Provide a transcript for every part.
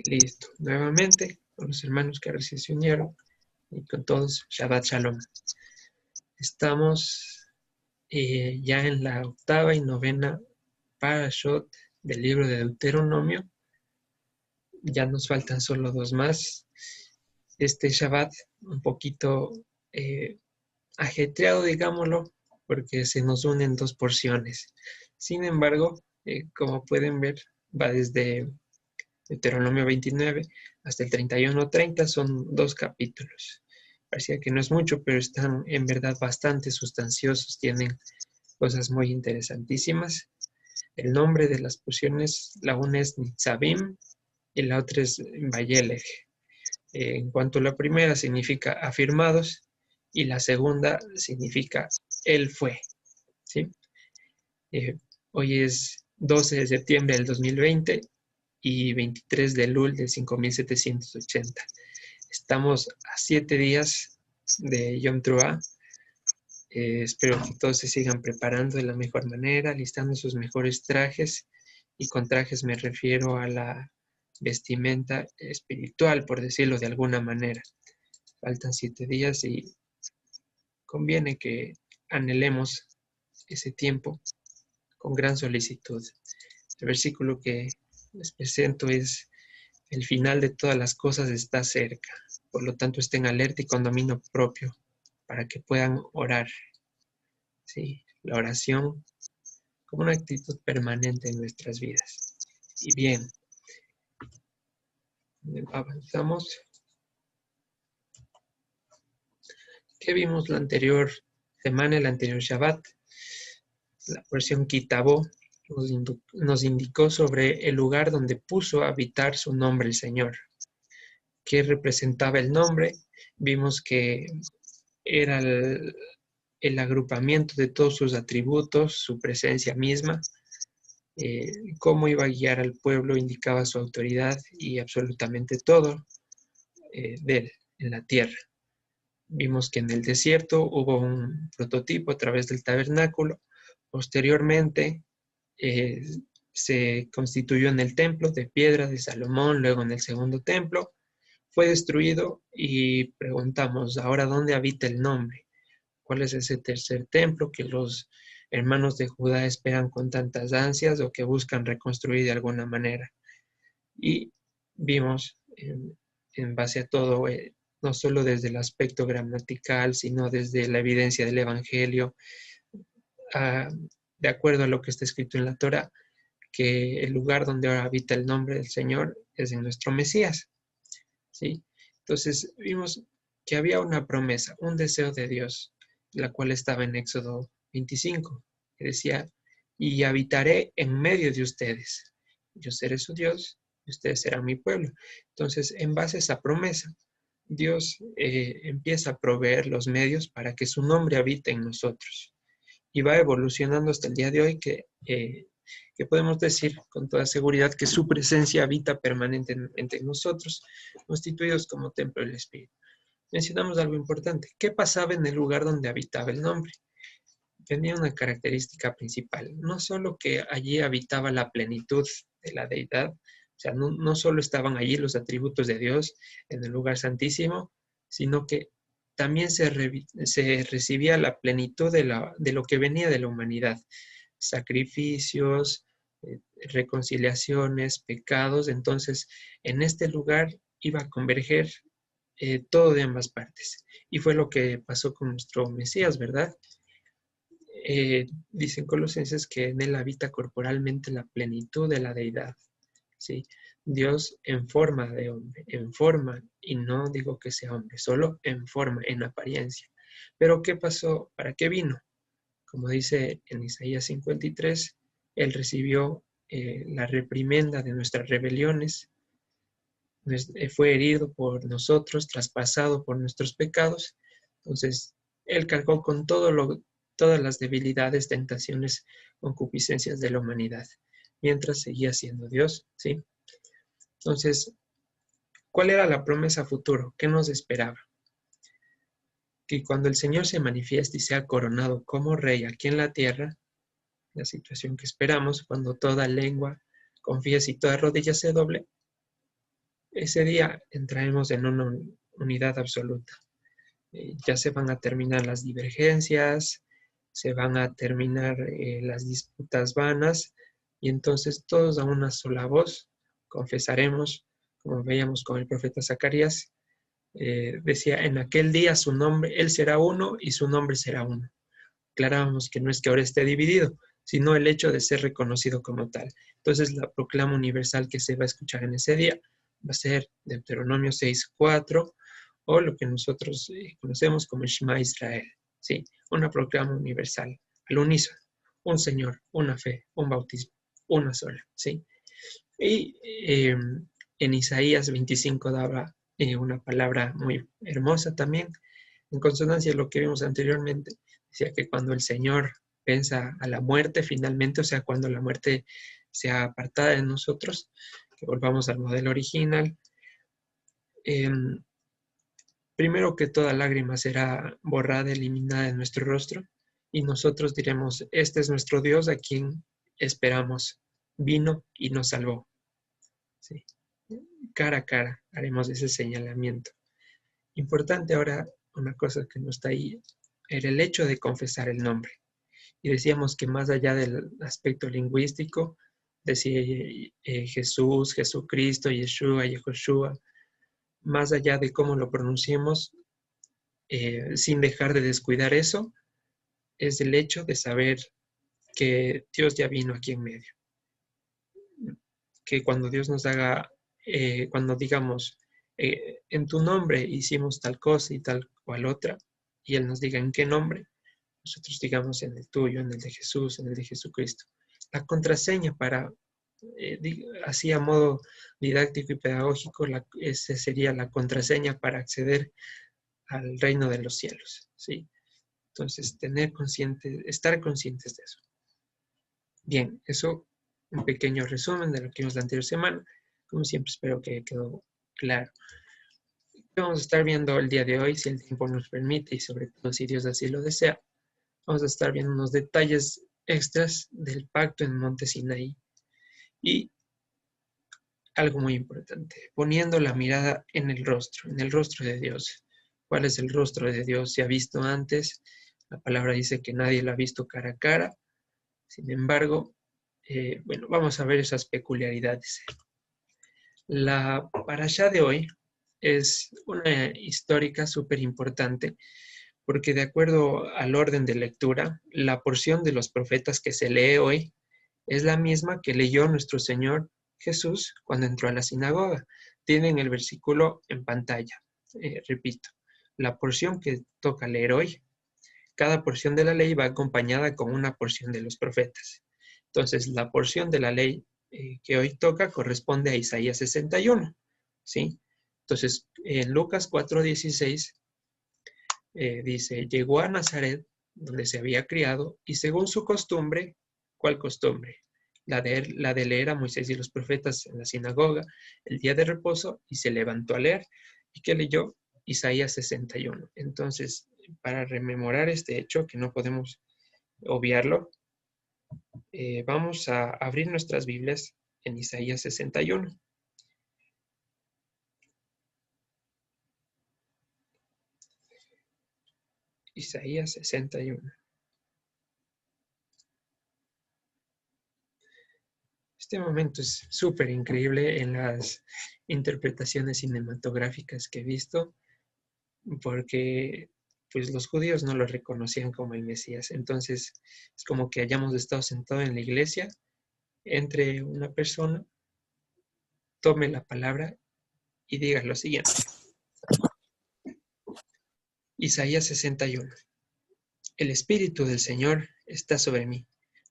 Listo. Nuevamente, con los hermanos que recién se unieron y con todos, Shabbat Shalom. Estamos ya en la octava y novena parashot del libro de Deuteronomio. Ya nos faltan solo dos más. Este Shabbat un poquito ajetreado, digámoslo, porque se nos unen dos porciones. Sin embargo, como pueden ver, va desde Deuteronomio 29 hasta el 31-30, son dos capítulos. Parecía que no es mucho, pero están en verdad bastante sustanciosos, tienen cosas muy interesantísimas. El nombre de las porciones, la una es Nitzavim y la otra es Vayelech. En cuanto a la primera, significa afirmados, y la segunda significa Él fue. ¿Sí? Hoy es 12 de septiembre del 2020 y 23 de Elul del 5780. Estamos a 7 días de Yom Teruah. Espero que todos se sigan preparando de la mejor manera, listando sus mejores trajes, y con trajes me refiero a la vestimenta espiritual, por decirlo de alguna manera. Faltan 7 días y conviene que anhelemos ese tiempo con gran solicitud. El versículo que les presento es: el final de todas las cosas está cerca, por lo tanto estén alerta y con dominio propio para que puedan orar. Sí, la oración como una actitud permanente en nuestras vidas. Y bien, avanzamos. ¿Qué vimos la anterior semana, el anterior Shabbat? La porción Kitabó nos indicó sobre el lugar donde puso a habitar su nombre el Señor. ¿Qué representaba el nombre? Vimos que era el agrupamiento de todos sus atributos, su presencia misma, cómo iba a guiar al pueblo, indicaba su autoridad y absolutamente todo de él en la tierra. Vimos que en el desierto hubo un prototipo a través del tabernáculo. Posteriormente se constituyó en el templo de piedra de Salomón, luego en el segundo templo. Fue destruido y preguntamos, ¿ahora dónde habita el nombre? ¿Cuál es ese tercer templo que los hermanos de Judá esperan con tantas ansias o que buscan reconstruir de alguna manera? Y vimos en base a todo, no solo desde el aspecto gramatical, sino desde la evidencia del Evangelio, de acuerdo a lo que está escrito en la Torá, que el lugar donde ahora habita el nombre del Señor es en nuestro Mesías. ¿Sí? Entonces vimos que había una promesa, un deseo de Dios, la cual estaba en Éxodo 25, que decía: y habitaré en medio de ustedes, yo seré su Dios y ustedes serán mi pueblo. Entonces, en base a esa promesa, Dios empieza a proveer los medios para que su nombre habite en nosotros, y va evolucionando hasta el día de hoy que podemos decir con toda seguridad que su presencia habita permanentemente en nosotros, constituidos como templo del Espíritu. Mencionamos algo importante. ¿Qué pasaba en el lugar donde habitaba el nombre? Tenía una característica principal, no solo que allí habitaba la plenitud de la deidad, o sea, no solo estaban allí los atributos de Dios en el lugar santísimo, sino que también se recibía la plenitud de lo que venía de la humanidad: sacrificios, reconciliaciones, pecados. Entonces, en este lugar iba a converger todo de ambas partes. Y fue lo que pasó con nuestro Mesías, ¿verdad? Dicen Colosenses que en él habita corporalmente la plenitud de la deidad. ¿Sí? Dios en forma de hombre, en forma, y no digo que sea hombre, solo en forma, en apariencia. Pero ¿qué pasó? ¿Para qué vino? Como dice en Isaías 53, él recibió la reprimenda de nuestras rebeliones, fue herido por nosotros, traspasado por nuestros pecados. Entonces, él cargó con todas las debilidades, tentaciones, concupiscencias de la humanidad, mientras seguía siendo Dios, ¿sí? Entonces, ¿cuál era la promesa futuro? ¿Qué nos esperaba? Que cuando el Señor se manifieste y sea coronado como rey aquí en la tierra, la situación que esperamos, cuando toda lengua confiese y toda rodilla se doble, ese día entraremos en una unidad absoluta. Ya se van a terminar las divergencias, se van a terminar las disputas vanas, y entonces todos a una sola voz confesaremos, como veíamos con el profeta Zacarías, decía, en aquel día su nombre, él será uno y su nombre será uno. Aclarábamos que no es que ahora esté dividido, sino el hecho de ser reconocido como tal. Entonces la proclama universal que se va a escuchar en ese día va a ser Deuteronomio 6:4, o lo que nosotros conocemos como Shema Israel, ¿sí? Una proclama universal, al unísono, un Señor, una fe, un bautismo, una sola, ¿sí? Y en Isaías 25 daba una palabra muy hermosa también, en consonancia a lo que vimos anteriormente. Decía que cuando el Señor pensa a la muerte finalmente, o sea, cuando la muerte sea apartada de nosotros, que volvamos al modelo original, eh, primero que toda lágrima será borrada, eliminada de nuestro rostro, y nosotros diremos, este es nuestro Dios a quien esperamos, vino y nos salvó. ¿Sí? Cara a cara haremos ese señalamiento. Importante ahora, una cosa que no está ahí, era el hecho de confesar el nombre. Y decíamos que más allá del aspecto lingüístico, decir Jesús, Jesucristo, Yeshua, Yehoshua, más allá de cómo lo pronunciemos, sin dejar de descuidar eso, es el hecho de saber que Dios ya vino aquí en medio. Que cuando Dios nos haga, cuando digamos, en tu nombre hicimos tal cosa y tal cual otra, y Él nos diga en qué nombre, nosotros digamos en el tuyo, en el de Jesús, en el de Jesucristo. La contraseña para, así a modo didáctico y pedagógico, esa sería la contraseña para acceder al reino de los cielos, ¿sí? Entonces, estar conscientes de eso. Bien, eso un pequeño resumen de lo que vimos la anterior semana. Como siempre, espero que quedó claro. Vamos a estar viendo el día de hoy, si el tiempo nos permite y sobre todo si Dios así lo desea. Vamos a estar viendo unos detalles extras del pacto en Monte Sinaí y algo muy importante, poniendo la mirada en el rostro de Dios. ¿Cuál es el rostro de Dios? Se ha visto antes, la palabra dice que nadie lo ha visto cara a cara. Sin embargo, bueno, vamos a ver esas peculiaridades. La parashá de hoy es una histórica súper importante porque de acuerdo al orden de lectura, la porción de los profetas que se lee hoy es la misma que leyó nuestro Señor Jesús cuando entró a la sinagoga. Tienen el versículo en pantalla. Repito, la porción que toca leer hoy, cada porción de la ley va acompañada con una porción de los profetas. Entonces, la porción de la ley que hoy toca corresponde a Isaías 61, ¿sí? Entonces, en Lucas 4:16 dice, llegó a Nazaret, donde se había criado, y según su costumbre, ¿cuál costumbre? La de leer a Moisés y los profetas en la sinagoga el día de reposo, y se levantó a leer. ¿Y qué leyó? Isaías 61. Entonces, para rememorar este hecho, que no podemos obviarlo, vamos a abrir nuestras Biblias en Isaías 61. Isaías 61. Este momento es súper increíble en las interpretaciones cinematográficas que he visto, porque pues los judíos no lo reconocían como el Mesías. Entonces es como que hayamos estado sentados en la iglesia, entre una persona, tome la palabra y diga lo siguiente. Isaías 61. El Espíritu del Señor está sobre mí,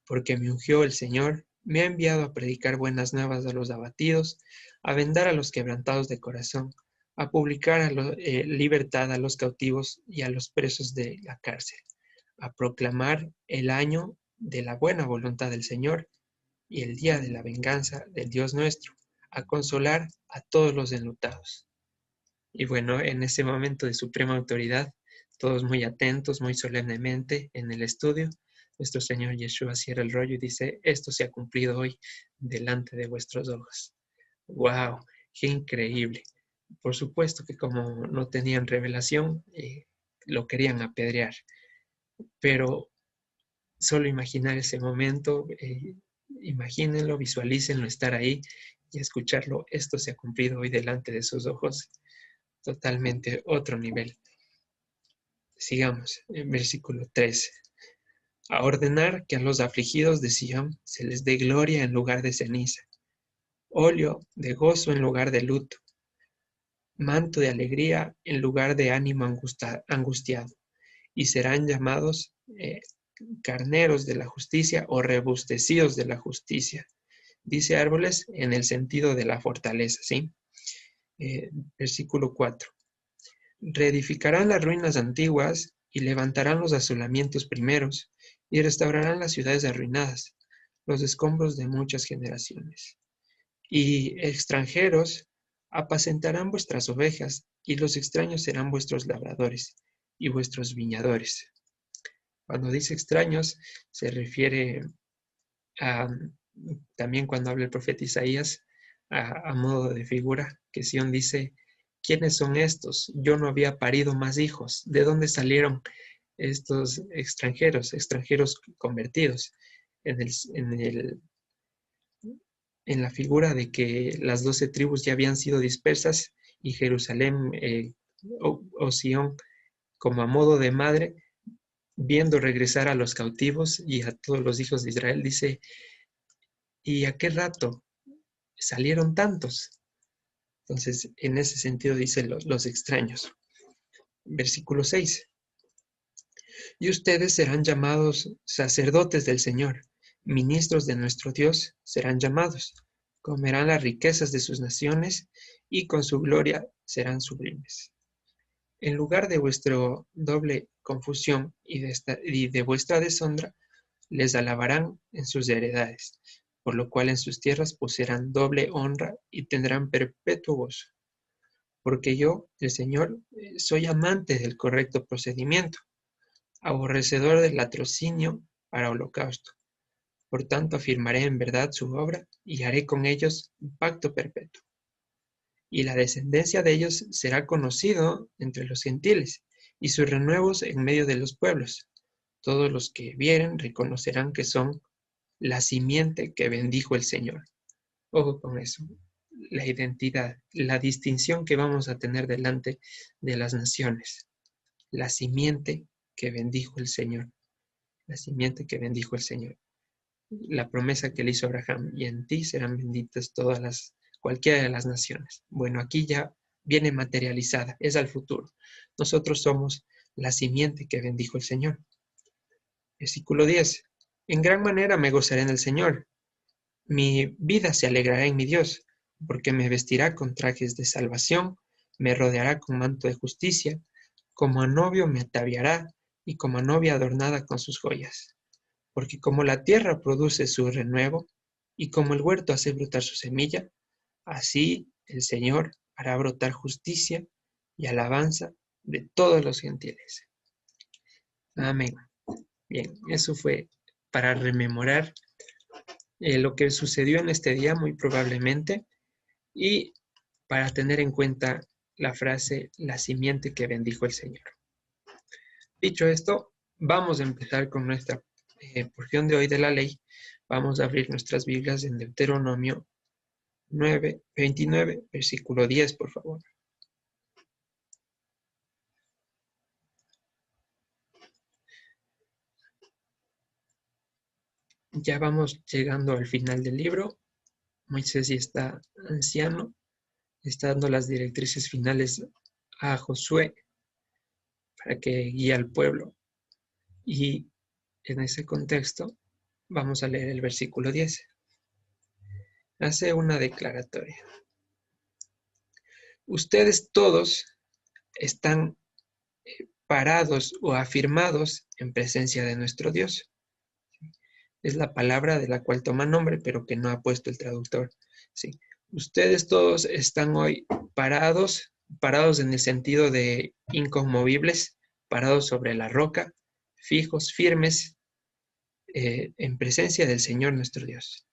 porque me ungió el Señor, me ha enviado a predicar buenas nuevas a los abatidos, a vendar a los quebrantados de corazón, a publicar libertad a los cautivos y a los presos de la cárcel, a proclamar el año de la buena voluntad del Señor y el día de la venganza del Dios nuestro, a consolar a todos los enlutados. Y bueno, en ese momento de suprema autoridad, todos muy atentos, muy solemnemente en el estudio, nuestro Señor Yeshua cierra el rollo y dice, esto se ha cumplido hoy delante de vuestros ojos. ¡Wow! Qué increíble. Por supuesto que como no tenían revelación, lo querían apedrear. Pero solo imaginar ese momento, imagínenlo, visualícenlo, estar ahí y escucharlo. Esto se ha cumplido hoy delante de sus ojos. Totalmente otro nivel. Sigamos, en versículo 13. A ordenar que a los afligidos de Sión se les dé gloria en lugar de ceniza, óleo de gozo en lugar de luto, manto de alegría en lugar de ánimo angustiado, y serán llamados carneros de la justicia o rebustecidos de la justicia. Dice árboles en el sentido de la fortaleza, ¿sí? Versículo 4. Reedificarán las ruinas antiguas y levantarán los asolamientos primeros y restaurarán las ciudades arruinadas, los escombros de muchas generaciones. Y extranjeros apacentarán vuestras ovejas, y los extraños serán vuestros labradores y vuestros viñadores. Cuando dice extraños, se refiere a, también cuando habla el profeta Isaías, a modo de figura, que Sión dice, ¿quiénes son estos? Yo no había parido más hijos. ¿De dónde salieron estos extranjeros convertidos? En la figura de que las 12 tribus ya habían sido dispersas y Jerusalén o Sión, como a modo de madre, viendo regresar a los cautivos y a todos los hijos de Israel, dice, ¿y a qué rato salieron tantos? Entonces, en ese sentido dice los extraños. Versículo 6. Y ustedes serán llamados sacerdotes del Señor, ministros de nuestro Dios serán llamados, comerán las riquezas de sus naciones y con su gloria serán sublimes. En lugar de vuestra doble confusión y de vuestra deshonra, les alabarán en sus heredades, por lo cual en sus tierras poseerán doble honra y tendrán perpetuo gozo. Porque yo, el Señor, soy amante del correcto procedimiento, aborrecedor del latrocinio para holocausto. Por tanto, afirmaré en verdad su obra y haré con ellos un pacto perpetuo. Y la descendencia de ellos será conocido entre los gentiles, y sus renuevos en medio de los pueblos. Todos los que vieren reconocerán que son la simiente que bendijo el Señor. Ojo con eso. La identidad, la distinción que vamos a tener delante de las naciones. La simiente que bendijo el Señor. La simiente que bendijo el Señor. La promesa que le hizo Abraham, y en ti serán benditas cualquiera de las naciones. Bueno, aquí ya viene materializada, es al futuro. Nosotros somos la simiente que bendijo el Señor. Versículo 10. En gran manera me gozaré en el Señor. Mi vida se alegrará en mi Dios, porque me vestirá con trajes de salvación, me rodeará con manto de justicia, como a novio me ataviará y como a novia adornada con sus joyas. Porque como la tierra produce su renuevo y como el huerto hace brotar su semilla, así el Señor hará brotar justicia y alabanza de todos los gentiles. Amén. Bien, eso fue para rememorar lo que sucedió en este día muy probablemente y para tener en cuenta la frase, la simiente que bendijo el Señor. Dicho esto, vamos a empezar con nuestra porción de hoy de la ley. Vamos a abrir nuestras Biblias en Deuteronomio 29, versículo 10, por favor. Ya vamos llegando al final del libro. Moisés ya está anciano, está dando las directrices finales a Josué para que guíe al pueblo. Y en ese contexto vamos a leer el versículo 10. Hace una declaratoria. Ustedes todos están parados o afirmados en presencia de nuestro Dios. Es la palabra de la cual toma nombre, pero que no ha puesto el traductor. Sí. Ustedes todos están hoy parados en el sentido de inconmovibles, parados sobre la roca, fijos, firmes, en presencia del Señor nuestro Dios.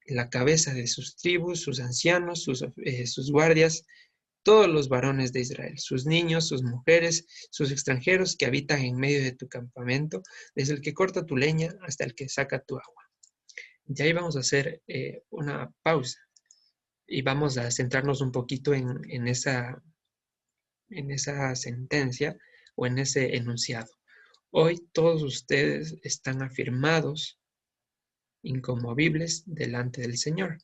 la cabeza de sus tribus, sus ancianos, sus guardias, todos los varones de Israel, sus niños, sus mujeres, sus extranjeros que habitan en medio de tu campamento, desde el que corta tu leña hasta el que saca tu agua. Y ahí vamos a hacer una pausa y vamos a centrarnos un poquito en esa sentencia o en ese enunciado. Hoy todos ustedes están afirmados, inconmovibles delante del Señor.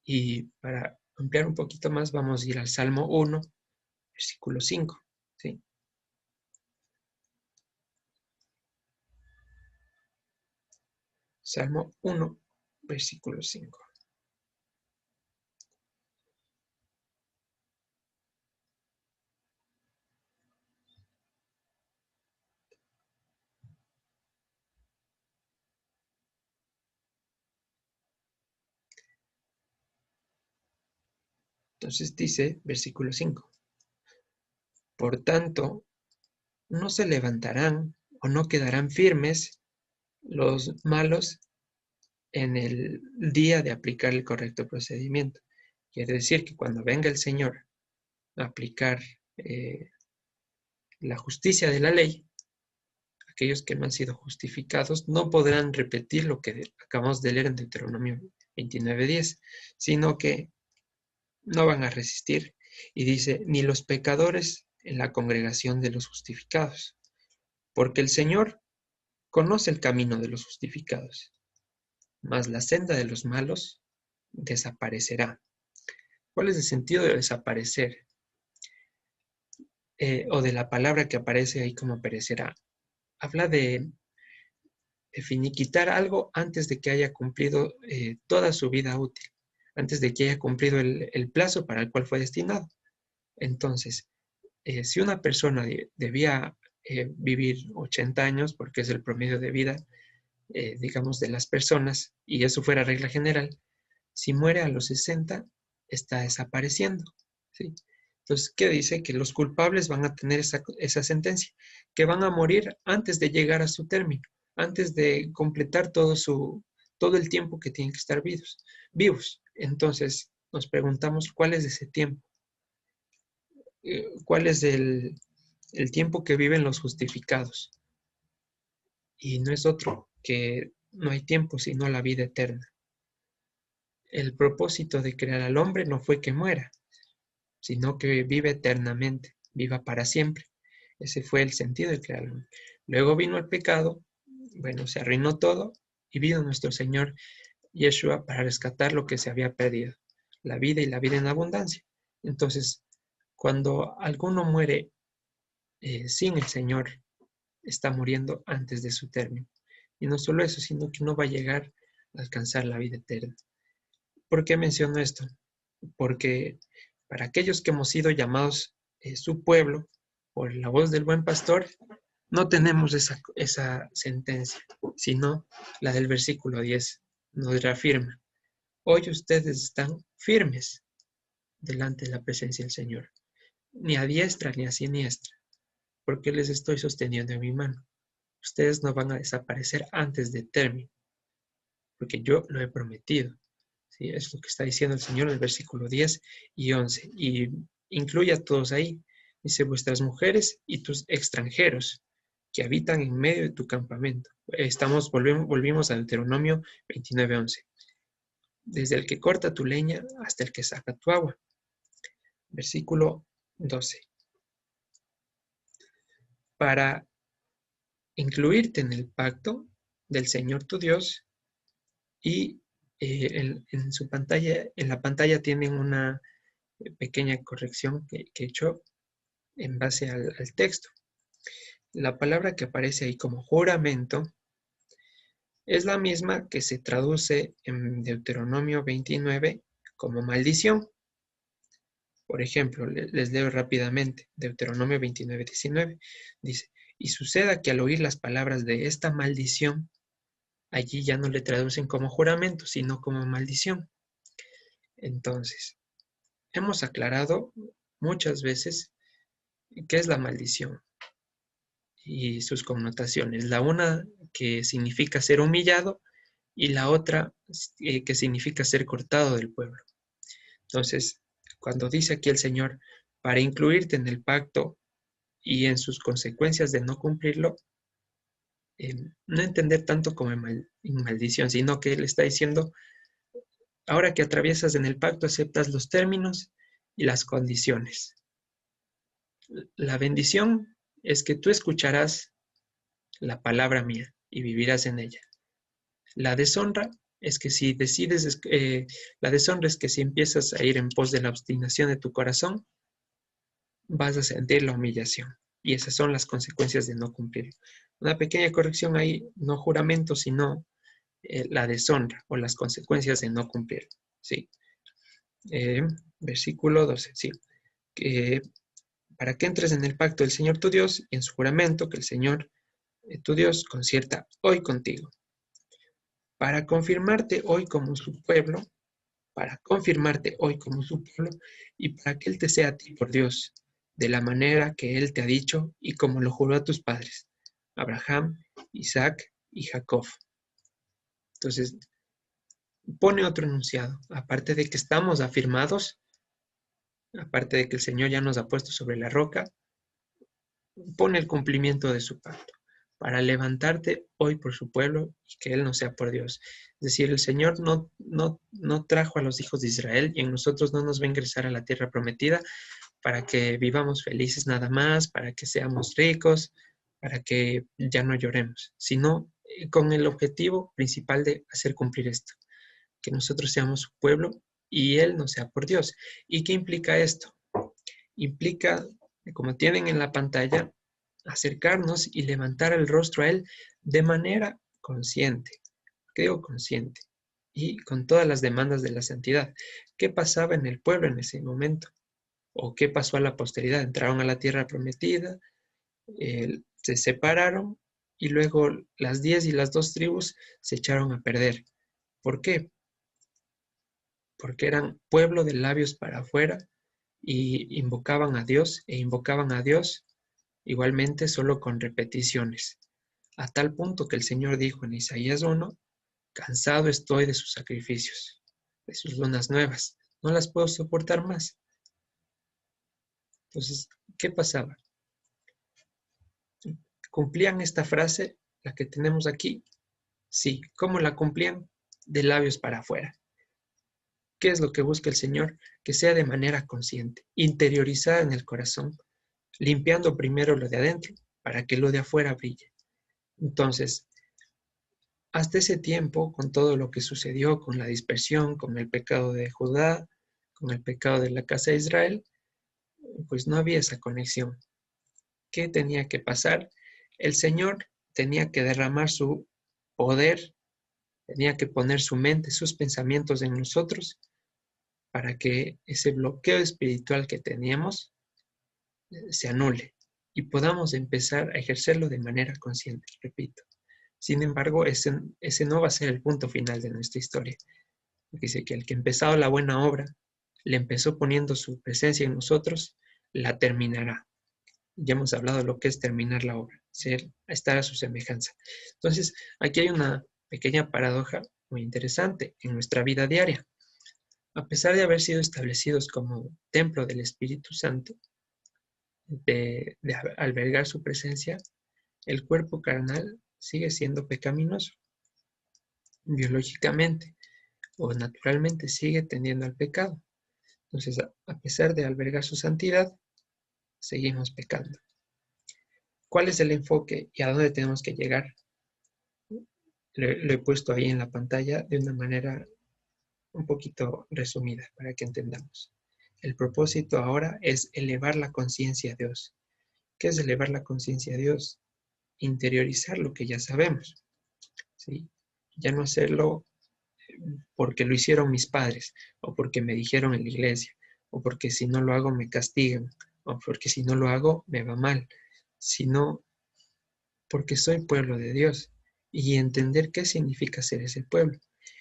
Y para ampliar un poquito más, vamos a ir al Salmo 1, versículo 5. ¿Sí? Salmo 1, versículo 5. Entonces dice, versículo 5. Por tanto, no se levantarán o no quedarán firmes los malos en el día de aplicar el correcto procedimiento. Quiere decir que cuando venga el Señor a aplicar la justicia de la ley, aquellos que no han sido justificados no podrán repetir lo que acabamos de leer en Deuteronomio 29:10, sino que no van a resistir. Y dice, ni los pecadores en la congregación de los justificados, porque el Señor conoce el camino de los justificados, mas la senda de los malos desaparecerá. ¿Cuál es el sentido de desaparecer? O de la palabra que aparece ahí como perecerá. Habla de finiquitar algo antes de que haya cumplido toda su vida útil, antes de que haya cumplido el plazo para el cual fue destinado. Entonces, si una persona debía vivir 80 años, porque es el promedio de vida, digamos, de las personas, y eso fuera regla general, si muere a los 60, está desapareciendo, ¿sí? Entonces, ¿qué dice? Que los culpables van a tener esa sentencia, que van a morir antes de llegar a su término, antes de completar todo el tiempo que tienen que estar vivos. Entonces, nos preguntamos, ¿cuál es ese tiempo? ¿Cuál es el tiempo que viven los justificados? Y no es otro, que no hay tiempo sino la vida eterna. El propósito de crear al hombre no fue que muera, sino que vive eternamente, viva para siempre. Ese fue el sentido de crear al hombre. Luego vino el pecado, bueno, se arruinó todo y vino nuestro Señor Yeshua para rescatar lo que se había perdido, la vida y la vida en abundancia. Entonces, cuando alguno muere sin el Señor, está muriendo antes de su término. Y no solo eso, sino que no va a llegar a alcanzar la vida eterna. ¿Por qué menciono esto? Porque para aquellos que hemos sido llamados su pueblo por la voz del buen pastor, no tenemos esa sentencia, sino la del versículo 10. Nos reafirma, hoy ustedes están firmes delante de la presencia del Señor, ni a diestra ni a siniestra, porque les estoy sosteniendo en mi mano. Ustedes no van a desaparecer antes de término, porque yo lo he prometido. ¿Sí? Es lo que está diciendo el Señor en el versículo 10 y 11. Y incluye a todos ahí. Dice, vuestras mujeres y tus extranjeros que habitan en medio de tu campamento. Volvimos a Deuteronomio 29:11. Desde el que corta tu leña hasta el que saca tu agua. Versículo 12. Para incluirte en el pacto del Señor tu Dios y en su pantalla, en la pantalla tienen una pequeña corrección que he hecho en base al texto. La palabra que aparece ahí como juramento es la misma que se traduce en Deuteronomio 29 como maldición. Por ejemplo, les leo rápidamente. Deuteronomio 29:19 dice, y suceda que al oír las palabras de esta maldición, allí ya no le traducen como juramento, sino como maldición. Entonces, hemos aclarado muchas veces qué es la maldición y sus connotaciones. La una que significa ser humillado y la otra que significa ser cortado del pueblo. Entonces, cuando dice aquí el Señor, para incluirte en el pacto y en sus consecuencias de no cumplirlo, no entender tanto como en maldición, sino que Él está diciendo, ahora que atraviesas en el pacto, aceptas los términos y las condiciones. La bendición es que tú escucharás la palabra mía y vivirás en ella. La deshonra es que si decides, la deshonra es que si empiezas a ir en pos de la obstinación de tu corazón, vas a sentir la humillación. Y esas son las consecuencias de no cumplir. Una pequeña corrección ahí, no juramento, sino la deshonra o las consecuencias de no cumplir. Sí. Versículo 12, sí. Para que entres en el pacto del Señor tu Dios y en su juramento que el Señor tu Dios concierta hoy contigo. Para confirmarte hoy como su pueblo, para confirmarte hoy como su pueblo y para que Él te sea a ti por Dios, de la manera que Él te ha dicho y como lo juró a tus padres, Abraham, Isaac y Jacob. Entonces, pone otro enunciado, aparte de que estamos afirmados, aparte de que el Señor ya nos ha puesto sobre la roca, pone el cumplimiento de su pacto, para levantarte hoy por su pueblo y que Él no sea por Dios. Es decir, el Señor no trajo a los hijos de Israel y en nosotros no nos va a ingresar a la tierra prometida para que vivamos felices nada más, para que seamos ricos, para que ya no lloremos, sino con el objetivo principal de hacer cumplir esto, que nosotros seamos su pueblo y Él no sea por Dios. ¿Y qué implica esto? Implica, como tienen en la pantalla, acercarnos y levantar el rostro a Él de manera consciente, creo consciente, y con todas las demandas de la santidad. ¿Qué pasaba en el pueblo en ese momento? ¿O qué pasó a la posteridad? Entraron a la tierra prometida, se separaron y luego las 10 y las 2 tribus se echaron a perder. ¿Por qué? Porque eran pueblo de labios para afuera y invocaban a Dios e invocaban a Dios igualmente solo con repeticiones, a tal punto que el Señor dijo en Isaías 1, cansado estoy de sus sacrificios, de sus lunas nuevas, no las puedo soportar más. Entonces, ¿qué pasaba? ¿Cumplían esta frase, la que tenemos aquí? Sí. ¿Cómo la cumplían? De labios para afuera. ¿Qué es lo que busca el Señor? Que sea de manera consciente, interiorizada en el corazón, limpiando primero lo de adentro para que lo de afuera brille. Entonces, hasta ese tiempo, con todo lo que sucedió, con la dispersión, con el pecado de Judá, con el pecado de la casa de Israel, pues no había esa conexión. ¿Qué tenía que pasar? El Señor tenía que derramar su poder, tenía que poner su mente, sus pensamientos en nosotros para que ese bloqueo espiritual que teníamos se anule y podamos empezar a ejercerlo de manera consciente, repito. Sin embargo, ese no va a ser el punto final de nuestra historia. Dice que el que ha empezado la buena obra, le empezó poniendo su presencia en nosotros, la terminará. Ya hemos hablado de lo que es terminar la obra, estar a su semejanza. Entonces, aquí hay una pequeña paradoja muy interesante en nuestra vida diaria. A pesar de haber sido establecidos como templo del Espíritu Santo, de albergar su presencia, el cuerpo carnal sigue siendo pecaminoso. Biológicamente o naturalmente sigue tendiendo al pecado. Entonces, a pesar de albergar su santidad, seguimos pecando. ¿Cuál es el enfoque y a dónde tenemos que llegar? Lo he puesto ahí en la pantalla de una manera un poquito resumida para que entendamos. El propósito ahora es elevar la conciencia a Dios. ¿Qué es elevar la conciencia a Dios? Interiorizar lo que ya sabemos, ¿sí? Ya no hacerlo porque lo hicieron mis padres, o porque me dijeron en la iglesia, o porque si no lo hago me castigan, o porque si no lo hago me va mal, sino porque soy pueblo de Dios y entender qué significa ser ese pueblo.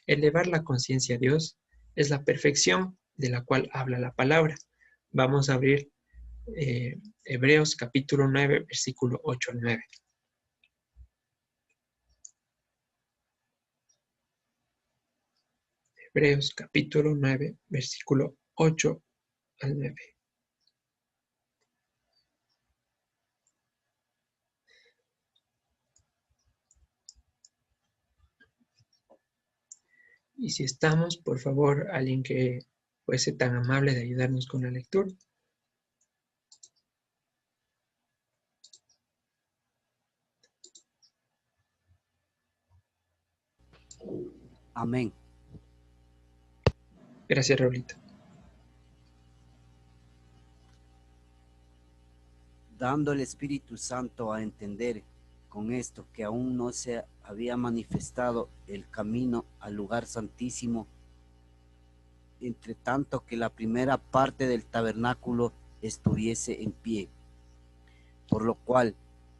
Elevar la conciencia a Dios es la perfección de la cual habla la palabra. Vamos a abrir Hebreos capítulo 9, versículo 8 al 9. Hebreos capítulo 9, versículo 8 al 9. Y si estamos, por favor, alguien que fuese tan amable de ayudarnos con la lectura. Amén. Gracias, Raulito. Dando el Espíritu Santo a entender con esto que aún no se había manifestado el camino al lugar santísimo, entre tanto que la primera parte del tabernáculo estuviese en pie, por lo cual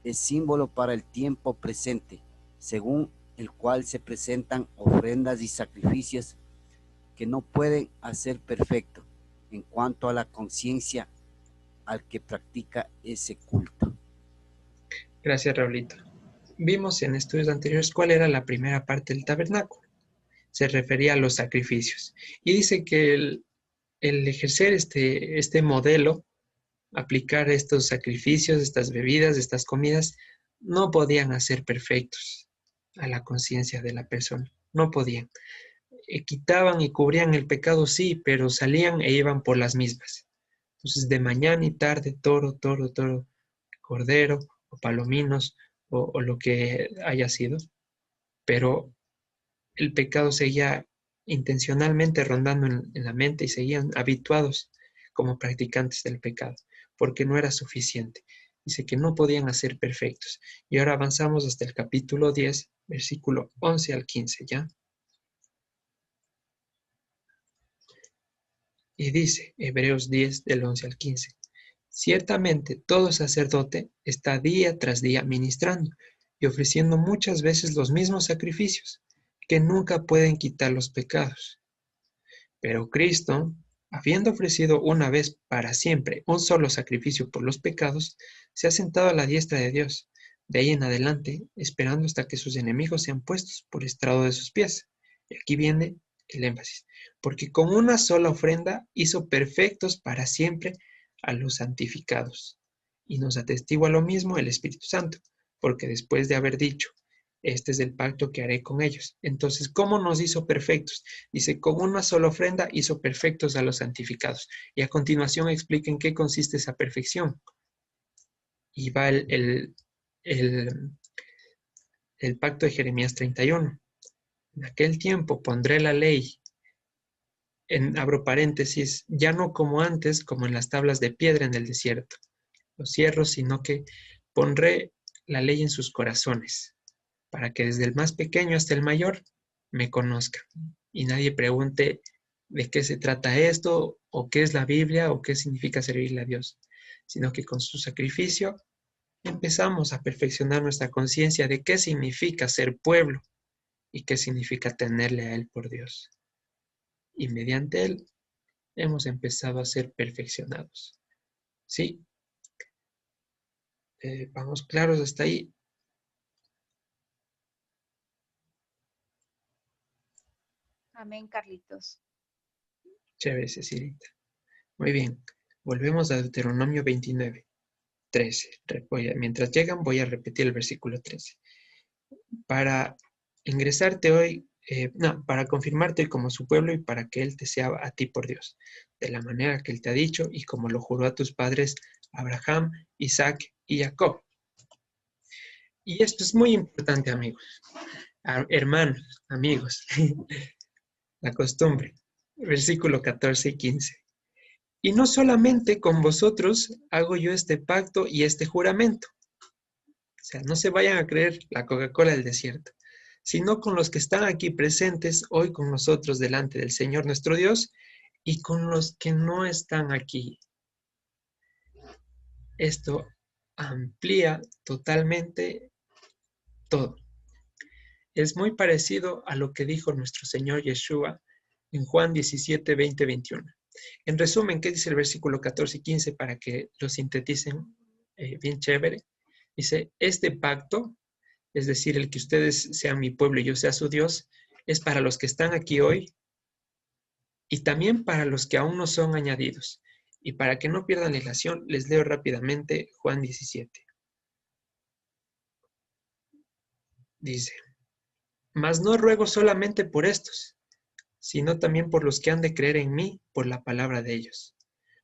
es símbolo para el tiempo presente, según el cual se presentan ofrendas y sacrificios que no pueden hacer perfecto en cuanto a la conciencia al que practica ese culto. Gracias, Raulito. Vimos en estudios anteriores cuál era la primera parte del tabernáculo. Se refería a los sacrificios. Y dice que el ejercer este modelo, aplicar estos sacrificios, estas bebidas, estas comidas, no podían hacer perfectos a la conciencia de la persona. No podían. Quitaban y cubrían el pecado, sí, pero salían e iban por las mismas. Entonces, de mañana y tarde, toro, cordero o palominos o lo que haya sido, pero el pecado seguía intencionalmente rondando en la mente y seguían habituados como practicantes del pecado, porque no era suficiente. Dice que no podían hacer perfectos. Y ahora avanzamos hasta el capítulo 10, versículo 11 al 15, ¿ya? Y dice, Hebreos 10, del 11 al 15, ciertamente todo sacerdote está día tras día ministrando y ofreciendo muchas veces los mismos sacrificios, que nunca pueden quitar los pecados. Pero Cristo, habiendo ofrecido una vez para siempre un solo sacrificio por los pecados, se ha sentado a la diestra de Dios, de ahí en adelante, esperando hasta que sus enemigos sean puestos por estrado de sus pies. Y aquí viene el énfasis, porque con una sola ofrenda hizo perfectos para siempre a los santificados. Y nos atestigua lo mismo el Espíritu Santo, porque después de haber dicho, este es el pacto que haré con ellos. Entonces, ¿cómo nos hizo perfectos? Dice, con una sola ofrenda hizo perfectos a los santificados. Y a continuación explica en qué consiste esa perfección. Y va el pacto de Jeremías 31. En aquel tiempo pondré la ley, abro paréntesis, ya no como antes, como en las tablas de piedra en el desierto, los cierro, sino que pondré la ley en sus corazones, para que desde el más pequeño hasta el mayor me conozca. Y nadie pregunte de qué se trata esto, o qué es la Biblia, o qué significa servirle a Dios, sino que con su sacrificio empezamos a perfeccionar nuestra conciencia de qué significa ser pueblo y qué significa tenerle a Él por Dios. Y mediante Él hemos empezado a ser perfeccionados. ¿Sí? Vamos claros hasta ahí. Amén, Carlitos. Chévere, Cecilita. Muy bien. Volvemos a Deuteronomio 29, 13. Mientras llegan, voy a repetir el versículo 13. Para ingresarte hoy, para confirmarte hoy como su pueblo y para que Él te sea a ti por Dios, de la manera que Él te ha dicho y como lo juró a tus padres Abraham, Isaac y Jacob. Y esto es muy importante, amigos, hermanos, amigos, la costumbre, versículo 14 y 15. Y no solamente con vosotros hago yo este pacto y este juramento. O sea, no se vayan a creer la Coca-Cola del desierto, sino con los que están aquí presentes hoy con nosotros delante del Señor nuestro Dios y con los que no están aquí. Esto amplía totalmente todo. Es muy parecido a lo que dijo nuestro Señor Yeshua en Juan 17, 20, 21. En resumen, ¿qué dice el versículo 14 y 15 para que lo sinteticen bien chévere? Dice, este pacto, es decir, el que ustedes sean mi pueblo y yo sea su Dios, es para los que están aquí hoy y también para los que aún no son añadidos. Y para que no pierdan la ilación, les leo rápidamente Juan 17. Dice, mas no ruego solamente por estos, sino también por los que han de creer en mí por la palabra de ellos,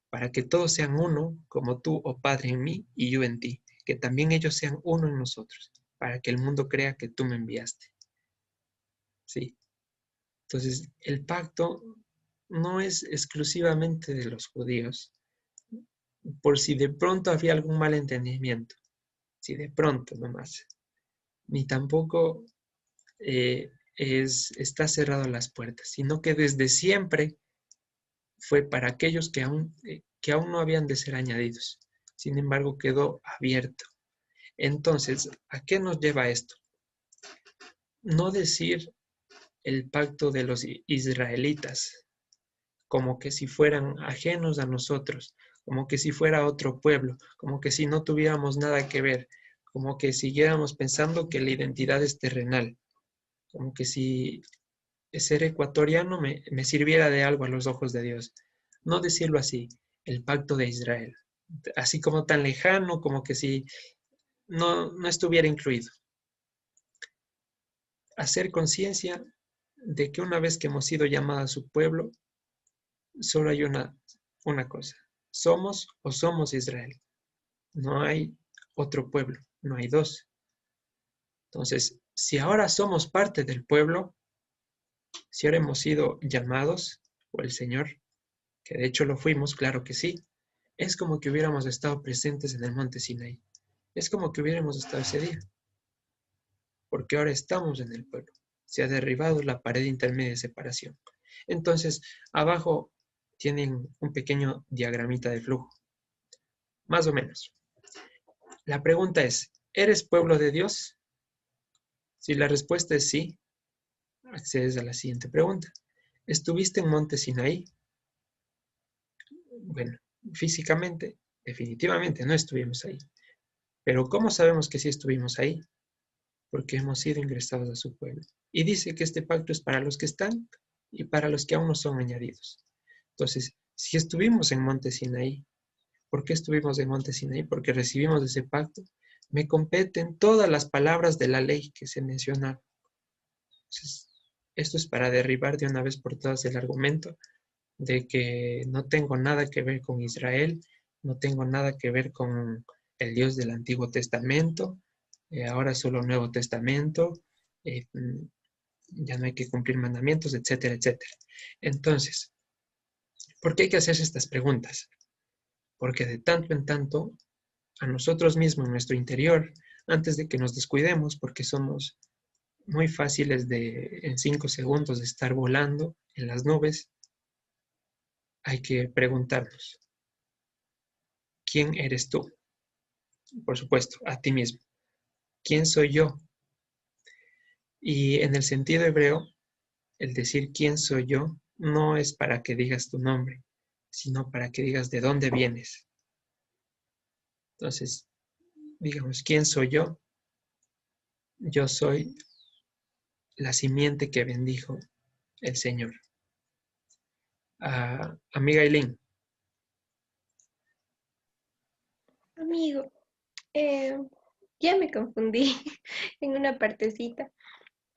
para que todos sean uno, como tú, oh Padre, en mí y yo en ti, que también ellos sean uno en nosotros, para que el mundo crea que tú me enviaste. Sí. Entonces, el pacto no es exclusivamente de los judíos, por si de pronto había algún malentendimiento, si de pronto nomás, ni tampoco está cerrado las puertas, sino que desde siempre fue para aquellos que aún no habían de ser añadidos. Sin embargo, quedó abierto. Entonces, ¿a qué nos lleva esto? No decir el pacto de los israelitas como que si fueran ajenos a nosotros, como que si fuera otro pueblo, como que si no tuviéramos nada que ver, como que siguiéramos pensando que la identidad es terrenal, como que si ser ecuatoriano me sirviera de algo a los ojos de Dios. No decirlo así, el pacto de Israel, así como tan lejano, como que si no estuviera incluido. Hacer conciencia de que una vez que hemos sido llamados a su pueblo, solo hay una cosa, somos o somos Israel. No hay otro pueblo, no hay dos. Entonces, si ahora somos parte del pueblo, si ahora hemos sido llamados por el Señor, que de hecho lo fuimos, claro que sí, es como que hubiéramos estado presentes en el monte Sinaí. Es como que hubiéramos estado ese día, porque ahora estamos en el pueblo. Se ha derribado la pared intermedia de separación. Entonces, abajo tienen un pequeño diagramita de flujo, más o menos. La pregunta es, ¿eres pueblo de Dios? Si la respuesta es sí, accedes a la siguiente pregunta. ¿Estuviste en monte Sinaí? Bueno, físicamente, definitivamente no estuvimos ahí. Pero ¿cómo sabemos que sí estuvimos ahí? Porque hemos sido ingresados a su pueblo. Y dice que este pacto es para los que están y para los que aún no son añadidos. Entonces, si estuvimos en monte Sinaí, ¿por qué estuvimos en monte Sinaí? Porque recibimos ese pacto. Me competen todas las palabras de la ley que se mencionaron. Entonces, esto es para derribar de una vez por todas el argumento de que no tengo nada que ver con Israel, no tengo nada que ver con el Dios del Antiguo Testamento, ahora solo Nuevo Testamento, ya no hay que cumplir mandamientos, etcétera, etcétera. Entonces, ¿por qué hay que hacerse estas preguntas? Porque de tanto en tanto, a nosotros mismos, en nuestro interior, antes de que nos descuidemos, porque somos muy fáciles en 5 segundos de estar volando en las nubes, hay que preguntarnos, ¿quién eres tú? Por supuesto, a ti mismo. ¿Quién soy yo? Y en el sentido hebreo, el decir quién soy yo no es para que digas tu nombre, sino para que digas de dónde vienes. Entonces, digamos, ¿quién soy yo? Yo soy la simiente que bendijo el Señor. Amiga Eileen. Amigo, eh, ya me confundí en una partecita,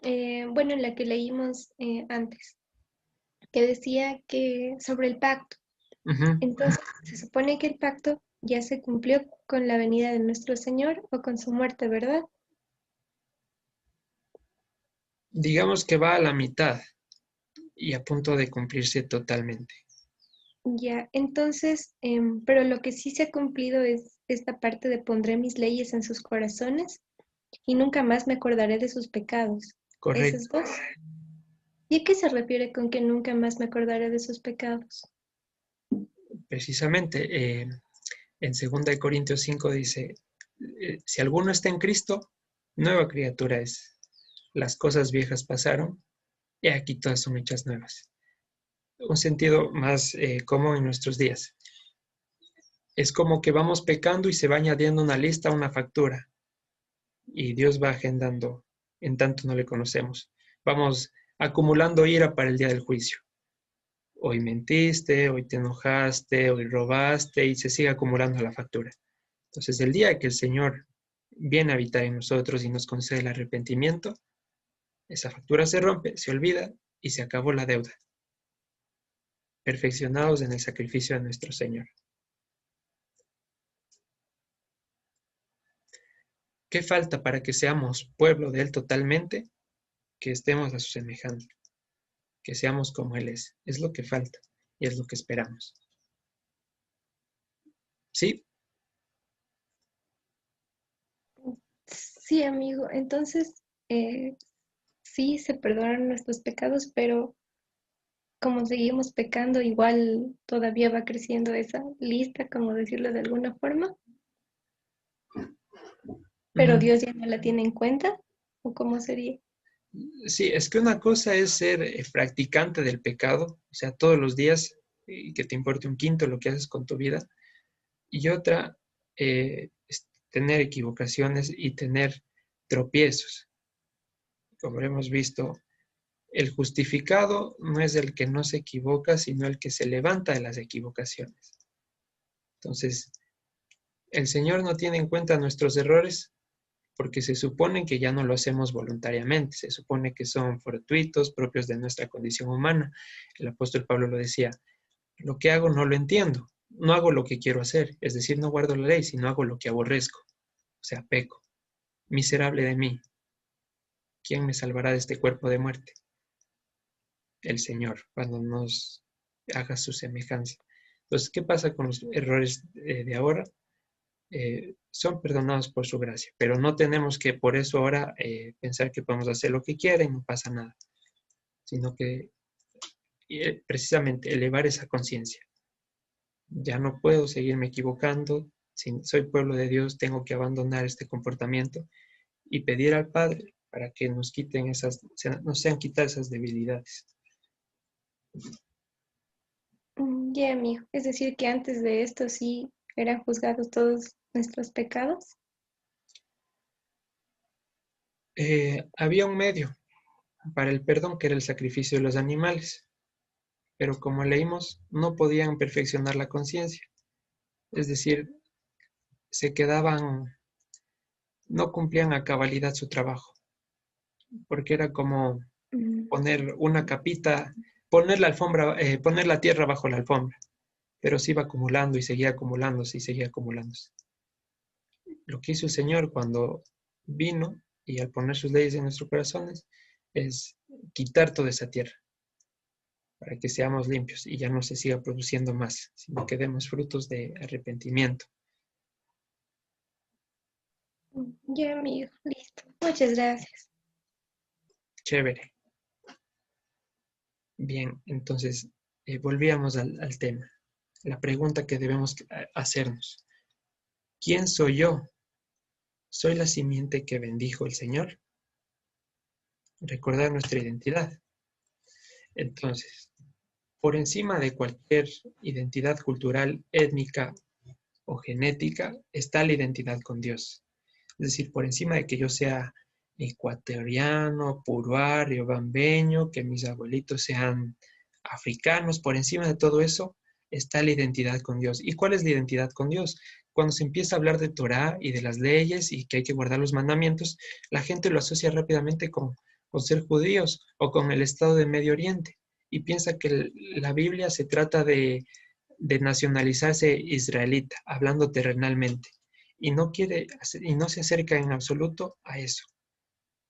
bueno, en la que leímos antes, que decía que sobre el pacto. Uh-huh. Entonces, se supone que el pacto ya se cumplió con la venida de nuestro Señor o con su muerte, ¿verdad? Digamos que va a la mitad y a punto de cumplirse totalmente. Ya, entonces, pero lo que sí se ha cumplido es esta parte de pondré mis leyes en sus corazones y nunca más me acordaré de sus pecados. Esas Correcto. dos. ¿Y a qué se refiere con que nunca más me acordaré de sus pecados? Precisamente, en 2 Corintios 5 dice, si alguno está en Cristo, nueva criatura es. Las cosas viejas pasaron y aquí todas son hechas nuevas. Un sentido más común en nuestros días. Es como que vamos pecando y se va añadiendo una lista, una factura. Y Dios va agendando en tanto no le conocemos. Vamos acumulando ira para el día del juicio. hoy mentiste, hoy te enojaste, hoy robaste y se sigue acumulando la factura. Entonces, el día que el Señor viene a habitar en nosotros y nos concede el arrepentimiento, esa factura se rompe, se olvida y se acabó la deuda. Perfeccionados en el sacrificio de nuestro Señor. ¿Qué falta para que seamos pueblo de Él totalmente? Que estemos a su semejanza, que seamos como Él es. Es lo que falta y es lo que esperamos. ¿Sí? Sí, amigo. Entonces, sí, se perdonan nuestros pecados, pero como seguimos pecando, igual todavía va creciendo esa lista, como decirlo de alguna forma, pero Ujú. Dios ya no la tiene en cuenta, ¿o cómo sería? Sí, es que una cosa es ser practicante del pecado, o sea, todos los días, y que te importe un quinto lo que haces con tu vida, y otra es tener equivocaciones y tener tropiezos. Como hemos visto, el justificado no es el que no se equivoca, sino el que se levanta de las equivocaciones. Entonces, el Señor no tiene en cuenta nuestros errores porque se supone que ya no lo hacemos voluntariamente, se supone que son fortuitos, propios de nuestra condición humana. El apóstol Pablo lo decía, lo que hago no lo entiendo, no hago lo que quiero hacer, es decir, no guardo la ley, sino hago lo que aborrezco, o sea, peco. Miserable de mí, ¿quién me salvará de este cuerpo de muerte? El Señor, cuando nos haga su semejanza. Entonces, ¿qué pasa con los errores de ahora? Son perdonados por su gracia, pero no tenemos que por eso ahora pensar que podemos hacer lo que quiera y no pasa nada, sino que precisamente elevar esa conciencia. Ya no puedo seguirme equivocando, si soy pueblo de Dios tengo que abandonar este comportamiento y pedir al Padre para que nos quiten nos sean quitadas esas debilidades. Ya, amigo. Es decir, que antes de esto sí eran juzgados todos nuestros pecados. Había un medio para el perdón que era el sacrificio de los animales, pero como leímos, no podían perfeccionar la conciencia. Es decir, se quedaban, no cumplían a cabalidad su trabajo, porque era como Mm, poner una capita, poner la alfombra, poner la tierra bajo la alfombra, pero se iba acumulando y seguía acumulándose y seguía acumulándose. Lo que hizo el Señor cuando vino y al poner sus leyes en nuestros corazones es quitar toda esa tierra para que seamos limpios y ya no se siga produciendo más, sino que demos frutos de arrepentimiento. Ya, amigo. Listo. Muchas gracias. Chévere. Bien, entonces volvíamos al tema. La pregunta que debemos hacernos. ¿Quién soy yo? ¿Soy la simiente que bendijo el Señor? Recordar nuestra identidad. Entonces, por encima de cualquier identidad cultural, étnica o genética, está la identidad con Dios. Es decir, por encima de que yo sea ecuatoriano, puruario, bambeño, que mis abuelitos sean africanos, por encima de todo eso está la identidad con Dios. ¿Y cuál es la identidad con Dios? Cuando se empieza a hablar de Torá y de las leyes y que hay que guardar los mandamientos, la gente lo asocia rápidamente con ser judíos o con el estado de Medio Oriente y piensa que la Biblia se trata de nacionalizarse israelita, hablando terrenalmente, y no quiere y no se acerca en absoluto a eso,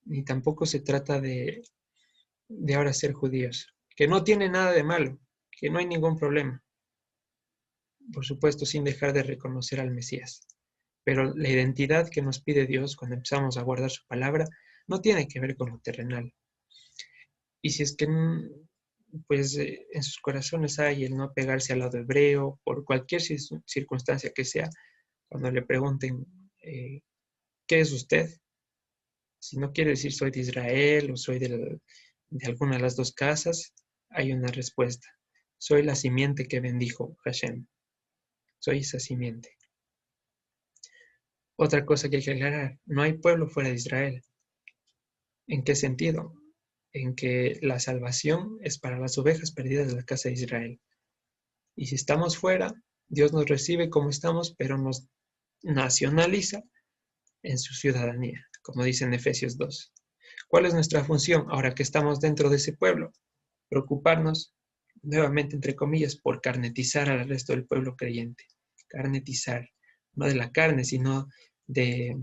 ni tampoco se trata de ahora ser judíos, que no tiene nada de malo, que no hay ningún problema, por supuesto, sin dejar de reconocer al Mesías. Pero la identidad que nos pide Dios cuando empezamos a guardar su palabra no tiene que ver con lo terrenal. Y si es que pues en sus corazones hay el no apegarse al lado hebreo por cualquier circunstancia que sea, cuando le pregunten ¿qué es usted? Si no quiere decir soy de Israel o soy de alguna de las dos casas, hay una respuesta. Soy la simiente que bendijo Hashem. Soy esa simiente. Otra cosa que hay que aclarar, no hay pueblo fuera de Israel. ¿En qué sentido? en que la salvación es para las ovejas perdidas de la casa de Israel. Y si estamos fuera, Dios nos recibe como estamos, pero nos nacionaliza en su ciudadanía, como dice en Efesios 2. ¿Cuál es nuestra función ahora que estamos dentro de ese pueblo? Preocuparnos, nuevamente entre comillas, por carnetizar al resto del pueblo creyente. Carnetizar, no de la carne, sino de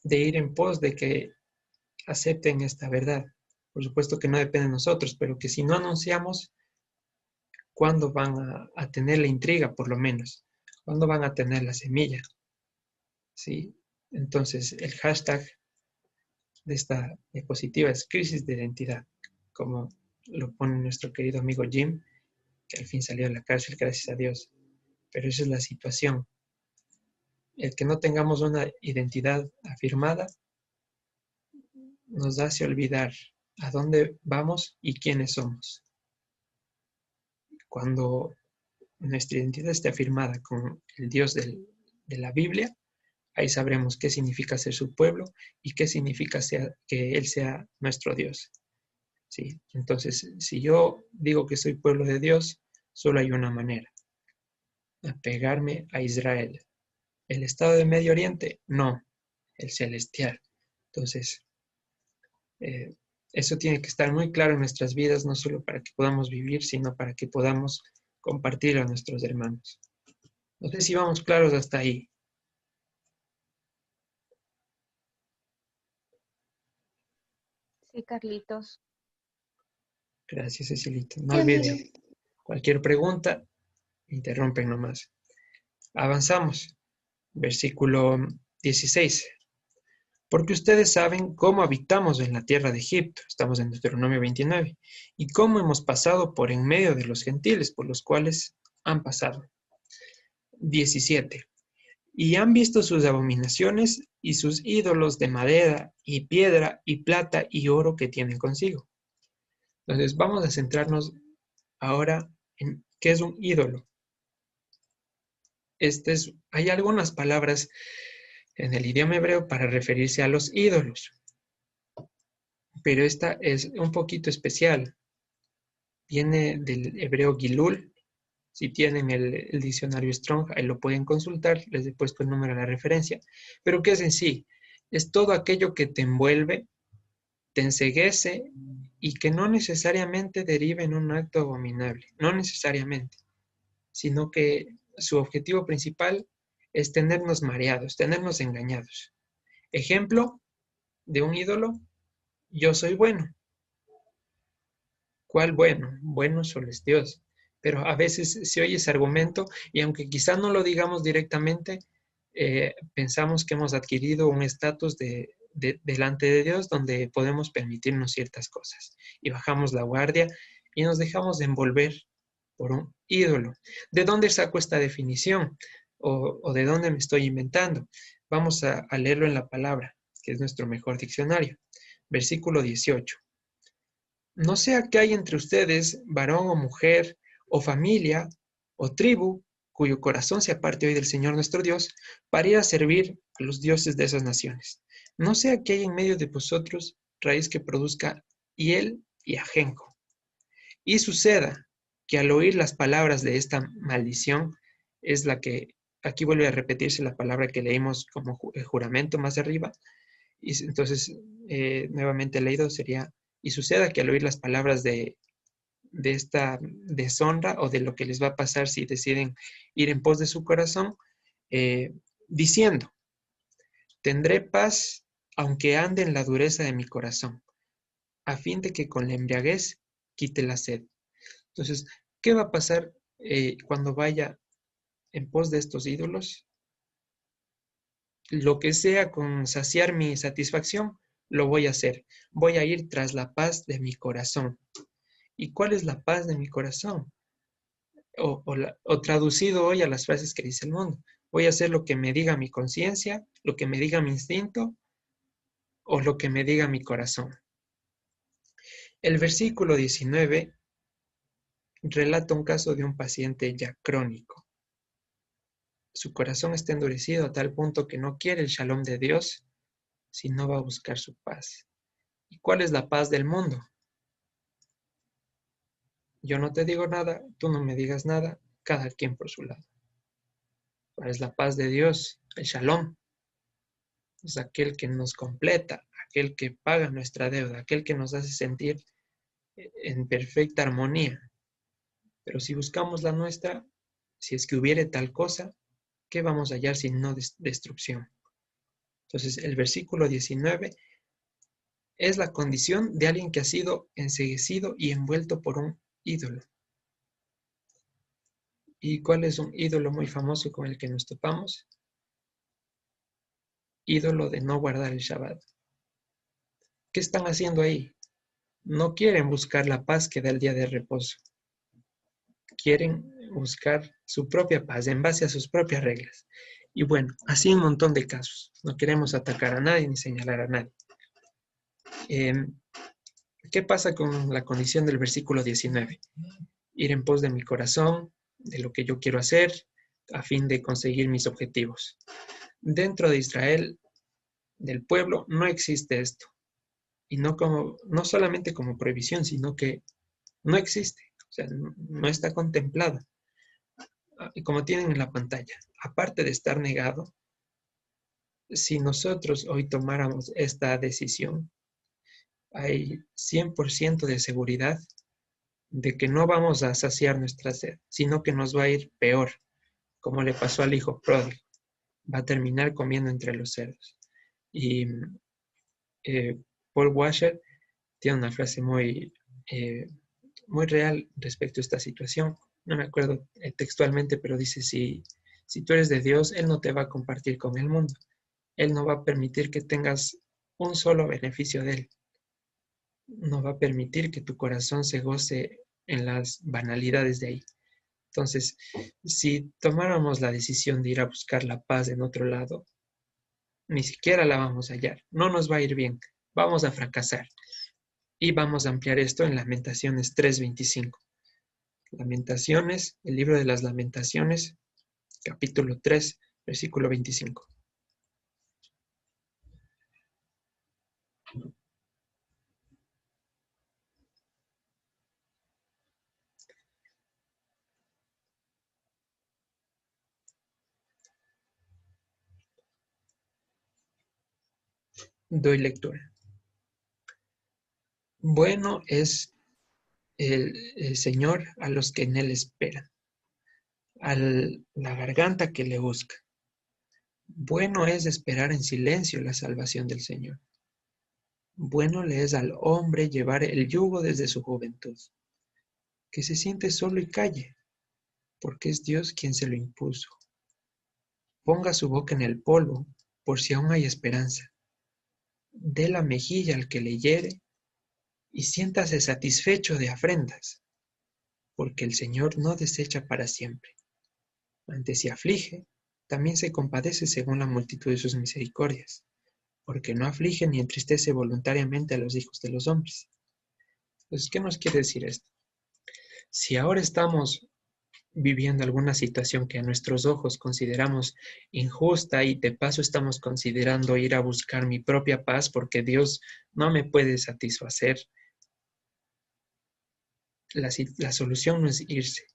ir en pos de que acepten esta verdad. Por supuesto que no depende de nosotros, pero que si no anunciamos, ¿cuándo van a tener la intriga, por lo menos? ¿Cuándo van a tener la semilla? ¿Sí? Entonces, el hashtag de esta diapositiva es crisis de identidad, como lo pone nuestro querido amigo Jim, que al fin salió de la cárcel, gracias a Dios. Pero esa es la situación. El que no tengamos una identidad afirmada nos hace olvidar a dónde vamos y quiénes somos. Cuando nuestra identidad esté afirmada con el Dios de la Biblia, ahí sabremos qué significa ser su pueblo y qué significa que Él sea nuestro Dios. ¿Sí? Entonces, si yo digo que soy pueblo de Dios, solo hay una manera: apegarme a Israel. ¿El estado de Medio Oriente? No, el celestial. Entonces, eso tiene que estar muy claro en nuestras vidas, no solo para que podamos vivir, sino para que podamos compartir a nuestros hermanos. No sé si vamos claros hasta ahí. Sí, Carlitos. Gracias, Cecilita. No Sí, amigo. olviden, cualquier pregunta, interrumpen nomás. Avanzamos. Versículo 16. Porque ustedes saben cómo habitamos en la tierra de Egipto, estamos en Deuteronomio 29, y cómo hemos pasado por en medio de los gentiles por los cuales han pasado. 17. Y han visto sus abominaciones y sus ídolos de madera y piedra y plata y oro que tienen consigo. Entonces vamos a centrarnos ahora en qué es un ídolo. Hay algunas palabras en el idioma hebreo para referirse a los ídolos, pero esta es un poquito especial. Viene del hebreo Gilul. Si tienen el diccionario Strong, ahí lo pueden consultar, les he puesto el número a la referencia. Pero ¿qué es en sí? Es todo aquello que te envuelve, te enceguece y que no necesariamente deriva en un acto abominable, no necesariamente, sino que su objetivo principal es tenernos mareados, tenernos engañados. Ejemplo de un ídolo: yo soy bueno. ¿Cuál bueno? Bueno solo es Dios. Pero a veces se oye ese argumento y aunque quizá no lo digamos directamente, pensamos que hemos adquirido un estatus delante de Dios donde podemos permitirnos ciertas cosas. Y bajamos la guardia y nos dejamos de envolver por un ídolo. ¿De dónde saco esta definición? ¿O de dónde me estoy inventando? Vamos a leerlo en la palabra, que es nuestro mejor diccionario. Versículo 18. No sea que hay entre ustedes varón o mujer, o familia, o tribu, cuyo corazón se aparte hoy del Señor nuestro Dios, para ir a servir a los dioses de esas naciones. No sea que hay en medio de vosotros raíz que produzca hiel y ajenjo. Y suceda que al oír las palabras de esta maldición, es la que, aquí vuelve a repetirse la palabra que leímos como juramento más arriba, y entonces nuevamente leído sería: y suceda que al oír las palabras de esta deshonra o de lo que les va a pasar si deciden ir en pos de su corazón, diciendo: tendré paz aunque ande en la dureza de mi corazón, a fin de que con la embriaguez quite la sed. Entonces, ¿qué va a pasar cuando vaya en pos de estos ídolos? Lo que sea con saciar mi satisfacción, lo voy a hacer. Voy a ir tras la paz de mi corazón. ¿Y cuál es la paz de mi corazón? O traducido hoy a las frases que dice el mundo: voy a hacer lo que me diga mi conciencia, lo que me diga mi instinto o lo que me diga mi corazón. El versículo 19 relata un caso de un paciente ya crónico. Su corazón está endurecido a tal punto que no quiere el shalom de Dios, sino va a buscar su paz. ¿Y cuál es la paz del mundo? Yo no te digo nada, tú no me digas nada, cada quien por su lado. ¿Cuál es la paz de Dios? El Shalom. Es aquel que nos completa, aquel que paga nuestra deuda, aquel que nos hace sentir en perfecta armonía. Pero si buscamos la nuestra, si es que hubiere tal cosa, ¿qué vamos a hallar si no destrucción? Entonces, el versículo 19 es la condición de alguien que ha sido enceguecido y envuelto por un ídolo. ¿Y cuál es un ídolo muy famoso con el que nos topamos? Ídolo de no guardar el Shabbat. ¿Qué están haciendo ahí? No quieren buscar la paz que da el día de reposo. Quieren buscar su propia paz en base a sus propias reglas. Y bueno, así un montón de casos. No queremos atacar a nadie ni señalar a nadie. ¿Qué pasa con la condición del versículo 19? Ir en pos de mi corazón, de lo que yo quiero hacer, a fin de conseguir mis objetivos. Dentro de Israel, del pueblo, no existe esto. Y no solamente como prohibición, sino que no existe. O sea, no está contemplado. Y como tienen en la pantalla, aparte de estar negado, si nosotros hoy tomáramos esta decisión, hay 100% de seguridad de que no vamos a saciar nuestra sed, sino que nos va a ir peor, como le pasó al hijo pródigo. Va a terminar comiendo entre los cerdos. Y Paul Washer tiene una frase muy real respecto a esta situación. No me acuerdo textualmente, pero dice, si tú eres de Dios, Él no te va a compartir con el mundo. Él no va a permitir que tengas un solo beneficio de Él. No va a permitir que tu corazón se goce en las banalidades de ahí. Entonces, si tomáramos la decisión de ir a buscar la paz en otro lado, ni siquiera la vamos a hallar. No nos va a ir bien. Vamos a fracasar. Y vamos a ampliar esto en Lamentaciones 3:25. Lamentaciones, el libro de las Lamentaciones, capítulo 3, versículo 25. Doy lectura. Bueno es el Señor a los que en Él esperan, a la garganta que le busca. Bueno es esperar en silencio la salvación del Señor. Bueno le es al hombre llevar el yugo desde su juventud, que se siente solo y calle, porque es Dios quien se lo impuso. Ponga su boca en el polvo, por si aún hay esperanza. Dé la mejilla al que le hiere, y siéntase satisfecho de afrentas, porque el Señor no desecha para siempre. Antes si aflige, también se compadece según la multitud de sus misericordias, porque no aflige ni entristece voluntariamente a los hijos de los hombres. Entonces, ¿qué nos quiere decir esto? Si ahora estamos viviendo alguna situación que a nuestros ojos consideramos injusta y de paso estamos considerando ir a buscar mi propia paz porque Dios no me puede satisfacer, la solución no es irse.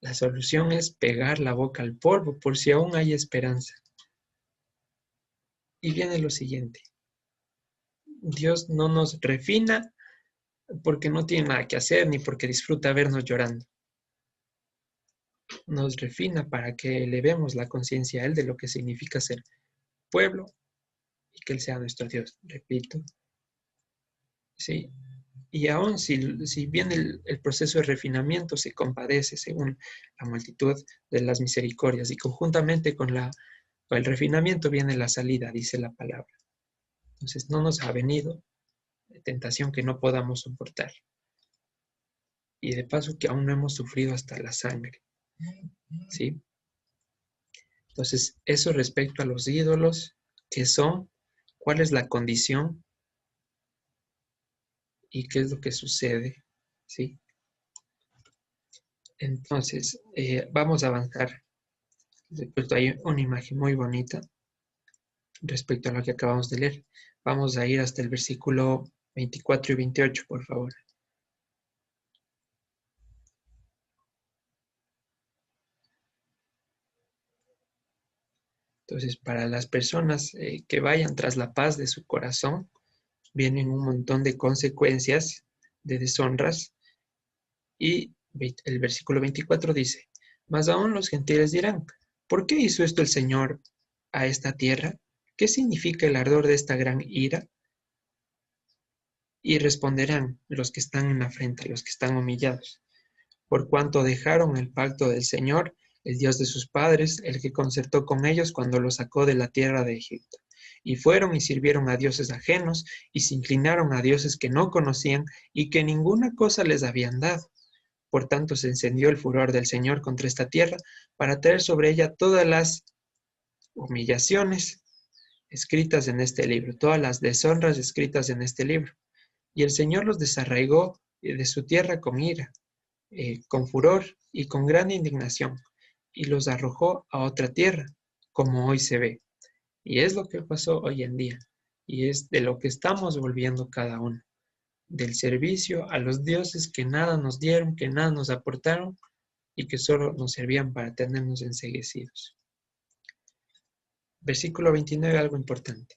La solución es pegar la boca al polvo por si aún hay esperanza. Y viene lo siguiente. Dios no nos refina porque no tiene nada que hacer ni porque disfruta vernos llorando. Nos refina para que elevemos la conciencia a Él de lo que significa ser pueblo y que Él sea nuestro Dios. Repito. Sí. Y aún si bien el proceso de refinamiento se compadece según la multitud de las misericordias y conjuntamente con el refinamiento viene la salida, dice la palabra. Entonces no nos ha venido tentación que no podamos soportar. Y de paso que aún no hemos sufrido hasta la sangre. ¿Sí? Entonces, eso respecto a los ídolos, ¿qué son? ¿Cuál es la condición? ¿Y qué es lo que sucede? ¿Sí? Entonces, vamos a avanzar. Respecto hay una imagen muy bonita respecto a lo que acabamos de leer. Vamos a ir hasta el versículo 24 y 28, por favor. Entonces, para las personas que vayan tras la paz de su corazón, vienen un montón de consecuencias, de deshonras. Y el versículo 24 dice, mas aún los gentiles dirán, ¿por qué hizo esto el Señor a esta tierra? ¿Qué significa el ardor de esta gran ira? Y responderán los que están en la frente, los que están humillados, por cuanto dejaron el pacto del Señor, el Dios de sus padres, el que concertó con ellos cuando los sacó de la tierra de Egipto. Y fueron y sirvieron a dioses ajenos, y se inclinaron a dioses que no conocían, y que ninguna cosa les habían dado. Por tanto, se encendió el furor del Señor contra esta tierra, para traer sobre ella todas las humillaciones escritas en este libro, todas las deshonras escritas en este libro. Y el Señor los desarraigó de su tierra con ira, con furor y con gran indignación, y los arrojó a otra tierra, como hoy se ve. Y es lo que pasó hoy en día, y es de lo que estamos volviendo cada uno, del servicio a los dioses que nada nos dieron, que nada nos aportaron, y que solo nos servían para tenernos enceguecidos. Versículo 29, algo importante.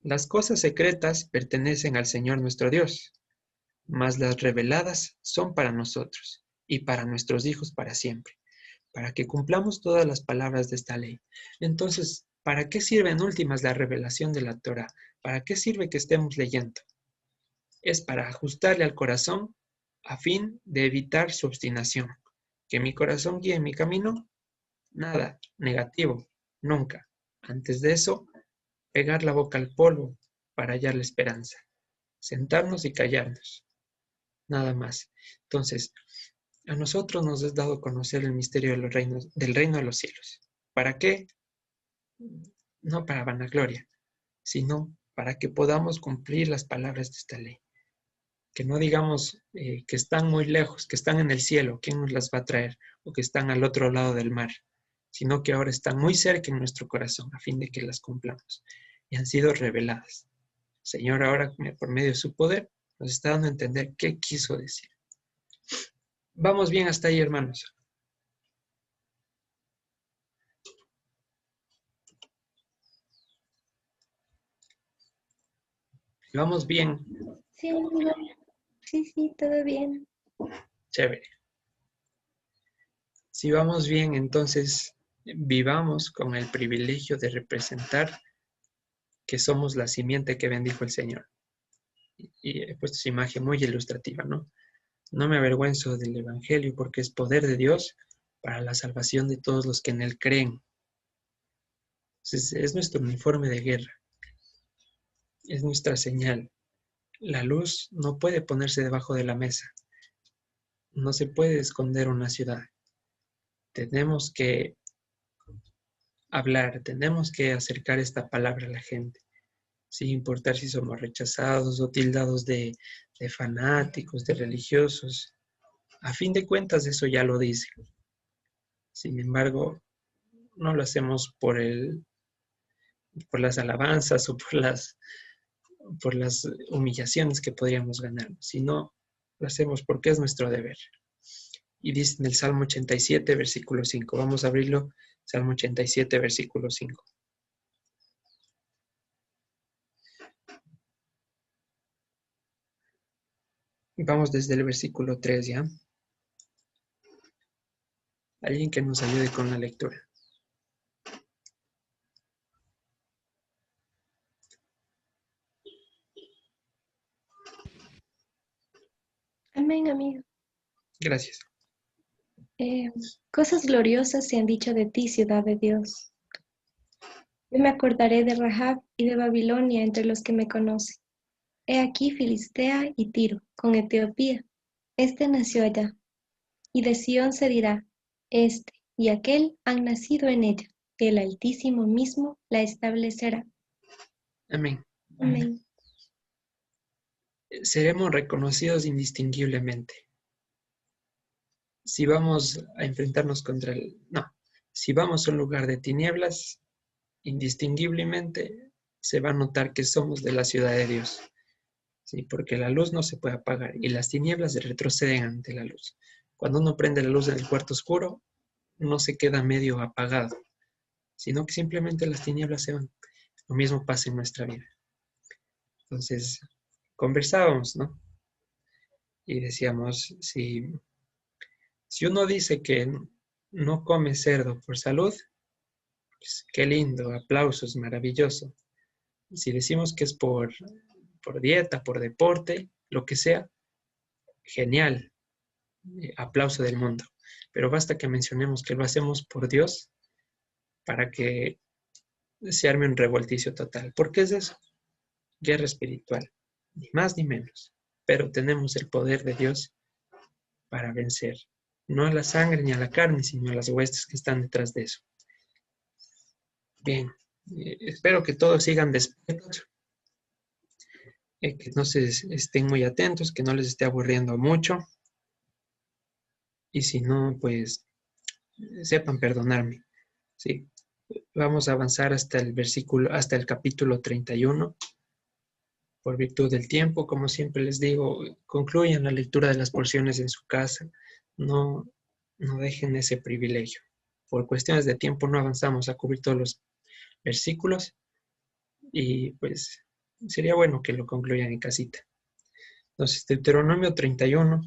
Las cosas secretas pertenecen al Señor nuestro Dios, mas las reveladas son para nosotros y para nuestros hijos para siempre, para que cumplamos todas las palabras de esta ley. Entonces, ¿para qué sirve en últimas la revelación de la Torah? ¿Para qué sirve que estemos leyendo? Es para ajustarle al corazón a fin de evitar su obstinación. Que mi corazón guíe mi camino, nada negativo, nunca. Antes de eso, pegar la boca al polvo para hallar la esperanza. Sentarnos y callarnos. Nada más. Entonces, a nosotros nos es dado conocer el misterio de los reinos, del reino de los cielos. ¿Para qué? No para vanagloria, sino para que podamos cumplir las palabras de esta ley. Que no digamos que están muy lejos, que están en el cielo, ¿quién nos las va a traer? O que están al otro lado del mar, sino que ahora están muy cerca en nuestro corazón, a fin de que las cumplamos. Y han sido reveladas. El Señor ahora, por medio de su poder, nos está dando a entender qué quiso decir. Vamos bien hasta ahí, hermanos. Vamos bien. Sí, amigo. Sí, todo bien. Chévere. Si vamos bien, entonces vivamos con el privilegio de representar que somos la simiente que bendijo el Señor. Y he puesto esa imagen muy ilustrativa, ¿no? No me avergüenzo del Evangelio porque es poder de Dios para la salvación de todos los que en Él creen. Entonces, es nuestro uniforme de guerra. Es nuestra señal. La luz no puede ponerse debajo de la mesa. No se puede esconder una ciudad. Tenemos que hablar, tenemos que acercar esta palabra a la gente, sin importar si somos rechazados o tildados de fanáticos, de religiosos. A fin de cuentas, eso ya lo dice. Sin embargo, no lo hacemos por las alabanzas o por las humillaciones que podríamos ganar, sino lo hacemos porque es nuestro deber. Y dice en el Salmo 87, versículo 5. Vamos a abrirlo. Salmo 87, versículo 5. Vamos desde el versículo 3, ¿ya? Alguien que nos ayude con la lectura. Amén, amigo. Gracias. Cosas gloriosas se han dicho de ti, ciudad de Dios. Yo me acordaré de Rahab y de Babilonia entre los que me conocen. He aquí Filistea y Tiro, con Etiopía. Este nació allá. Y de Sión se dirá, este y aquel han nacido en ella. El Altísimo mismo la establecerá. Amén. Amén. Seremos reconocidos indistinguiblemente. Si vamos a enfrentarnos contra si vamos a un lugar de tinieblas, indistinguiblemente se va a notar que somos de la ciudad de Dios. Sí, porque la luz no se puede apagar y las tinieblas retroceden ante la luz. Cuando uno prende la luz del cuarto oscuro, no se queda medio apagado, sino que simplemente las tinieblas se van. Lo mismo pasa en nuestra vida. Entonces, conversábamos, ¿no? Y decíamos, si uno dice que no come cerdo por salud, pues qué lindo, aplausos, maravilloso. Si decimos que es por dieta, por deporte, lo que sea, genial, aplauso del mundo. Pero basta que mencionemos que lo hacemos por Dios para que se arme un revolticio total. ¿Por qué es eso? Guerra espiritual, ni más ni menos. Pero tenemos el poder de Dios para vencer, no a la sangre ni a la carne, sino a las huestes que están detrás de eso. Bien, espero que todos sigan despiertos, que no se estén muy atentos, que no les esté aburriendo mucho. Y si no, pues sepan perdonarme. Sí, vamos a avanzar hasta el capítulo 31. Por virtud del tiempo, como siempre les digo, concluyan la lectura de las porciones en su casa. No dejen ese privilegio. Por cuestiones de tiempo no avanzamos a cubrir todos los versículos y pues sería bueno que lo concluyan en casita. Entonces, Deuteronomio 31,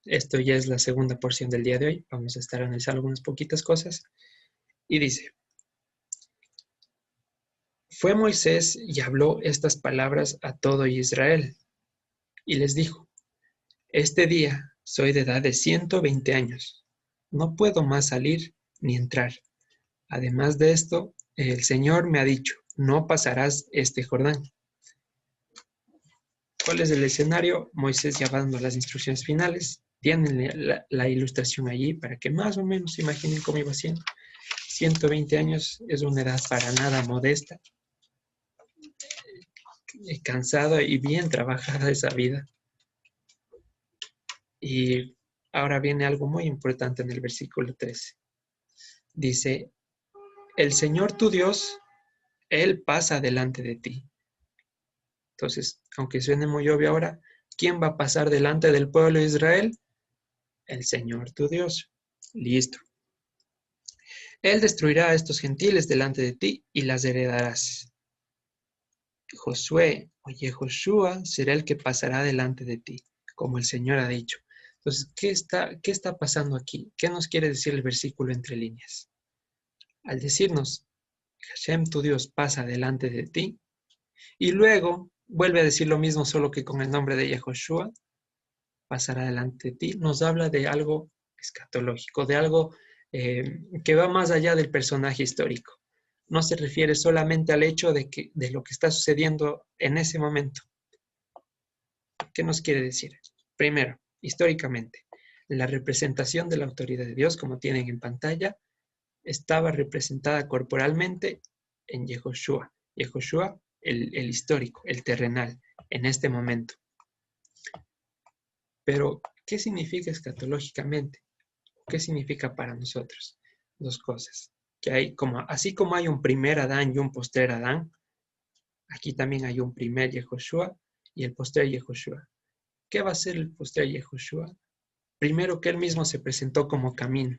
esto ya es la segunda porción del día de hoy. Vamos a estar analizando algunas poquitas cosas. Y dice: Fue Moisés y habló estas palabras a todo Israel, y les dijo: Este día soy de edad de 120 años. No puedo más salir ni entrar. Además de esto, el Señor me ha dicho: no pasarás este Jordán. ¿Cuál es el escenario? Moisés ya va dando las instrucciones finales. Tienen la ilustración allí para que más o menos se imaginen cómo iba siendo. 120 años es una edad para nada modesta, cansada y bien trabajada esa vida. Y ahora viene algo muy importante en el versículo 13. Dice: el Señor tu Dios, Él pasa delante de ti. Entonces, aunque suene muy obvio ahora, ¿quién va a pasar delante del pueblo de Israel? El Señor tu Dios. Listo. Él destruirá a estos gentiles delante de ti y las heredarás. Josué o Yehoshua será el que pasará delante de ti, como el Señor ha dicho. Entonces, ¿qué está pasando aquí? ¿Qué nos quiere decir el versículo entre líneas? Al decirnos, Hashem tu Dios pasa delante de ti, y luego vuelve a decir lo mismo, solo que con el nombre de Yehoshua, pasará delante de ti, nos habla de algo escatológico, de algo que va más allá del personaje histórico. No se refiere solamente al hecho de lo que está sucediendo en ese momento. ¿Qué nos quiere decir? Primero, históricamente, la representación de la autoridad de Dios, como tienen en pantalla, estaba representada corporalmente en Yehoshua. Yehoshua, el histórico, el terrenal, en este momento. Pero, ¿qué significa escatológicamente? ¿Qué significa para nosotros? Dos cosas. Que hay así como hay un primer Adán y un postrer Adán, aquí también hay un primer Yehoshua y el postrer Yehoshua. ¿Qué va a ser el postrer Yehoshua? Primero, que él mismo se presentó como camino.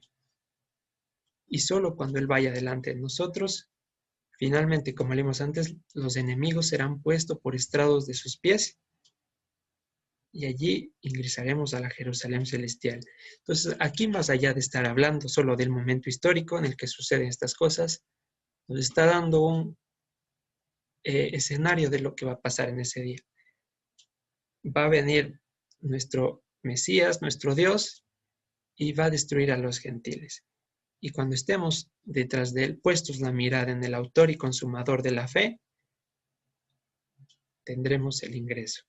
Y solo cuando él vaya delante de nosotros, finalmente, como leímos antes, los enemigos serán puestos por estrados de sus pies y allí ingresaremos a la Jerusalén celestial. Entonces, aquí, más allá de estar hablando solo del momento histórico en el que suceden estas cosas, nos está dando un escenario de lo que va a pasar en ese día. Va a venir nuestro Mesías, nuestro Dios, y va a destruir a los gentiles. Y cuando estemos detrás de él, puestos la mirada en el autor y consumador de la fe, tendremos el ingreso.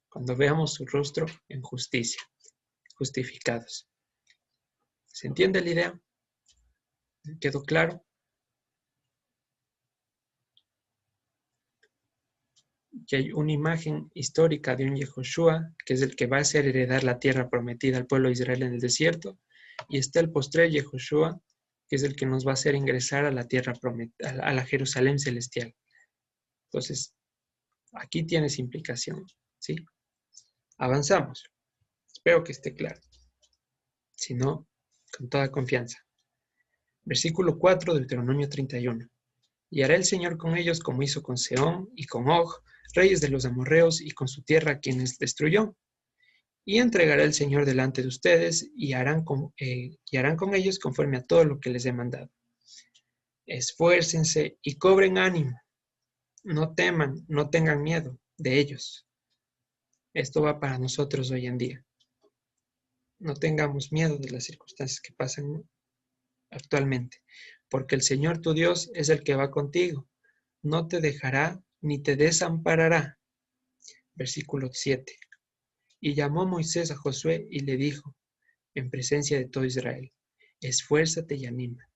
Cuando veamos su rostro en justicia, justificados. ¿Se entiende la idea? ¿Quedó claro? Que hay una imagen histórica de un Yehoshua, que es el que va a hacer heredar la tierra prometida al pueblo de Israel en el desierto, y está el postrer Yehoshua, que es el que nos va a hacer ingresar a la tierra prometida, a la Jerusalén celestial. Entonces, Aquí tienes implicación, ¿sí? Avanzamos. Espero que esté claro. Si no, con toda confianza. Versículo 4 de Deuteronomio 31. Y hará el Señor con ellos como hizo con Sehón y con Og, reyes de los amorreos, y con su tierra a quienes destruyó. Y entregará el Señor delante de ustedes y harán con ellos conforme a todo lo que les he mandado. Esfuércense y cobren ánimo. No teman, no tengan miedo de ellos. Esto va para nosotros hoy en día. No tengamos miedo de las circunstancias que pasan actualmente, porque el Señor tu Dios es el que va contigo. No te dejará ni te desamparará. Versículo 7. Y llamó Moisés a Josué y le dijo, en presencia de todo Israel, esfuérzate y anima,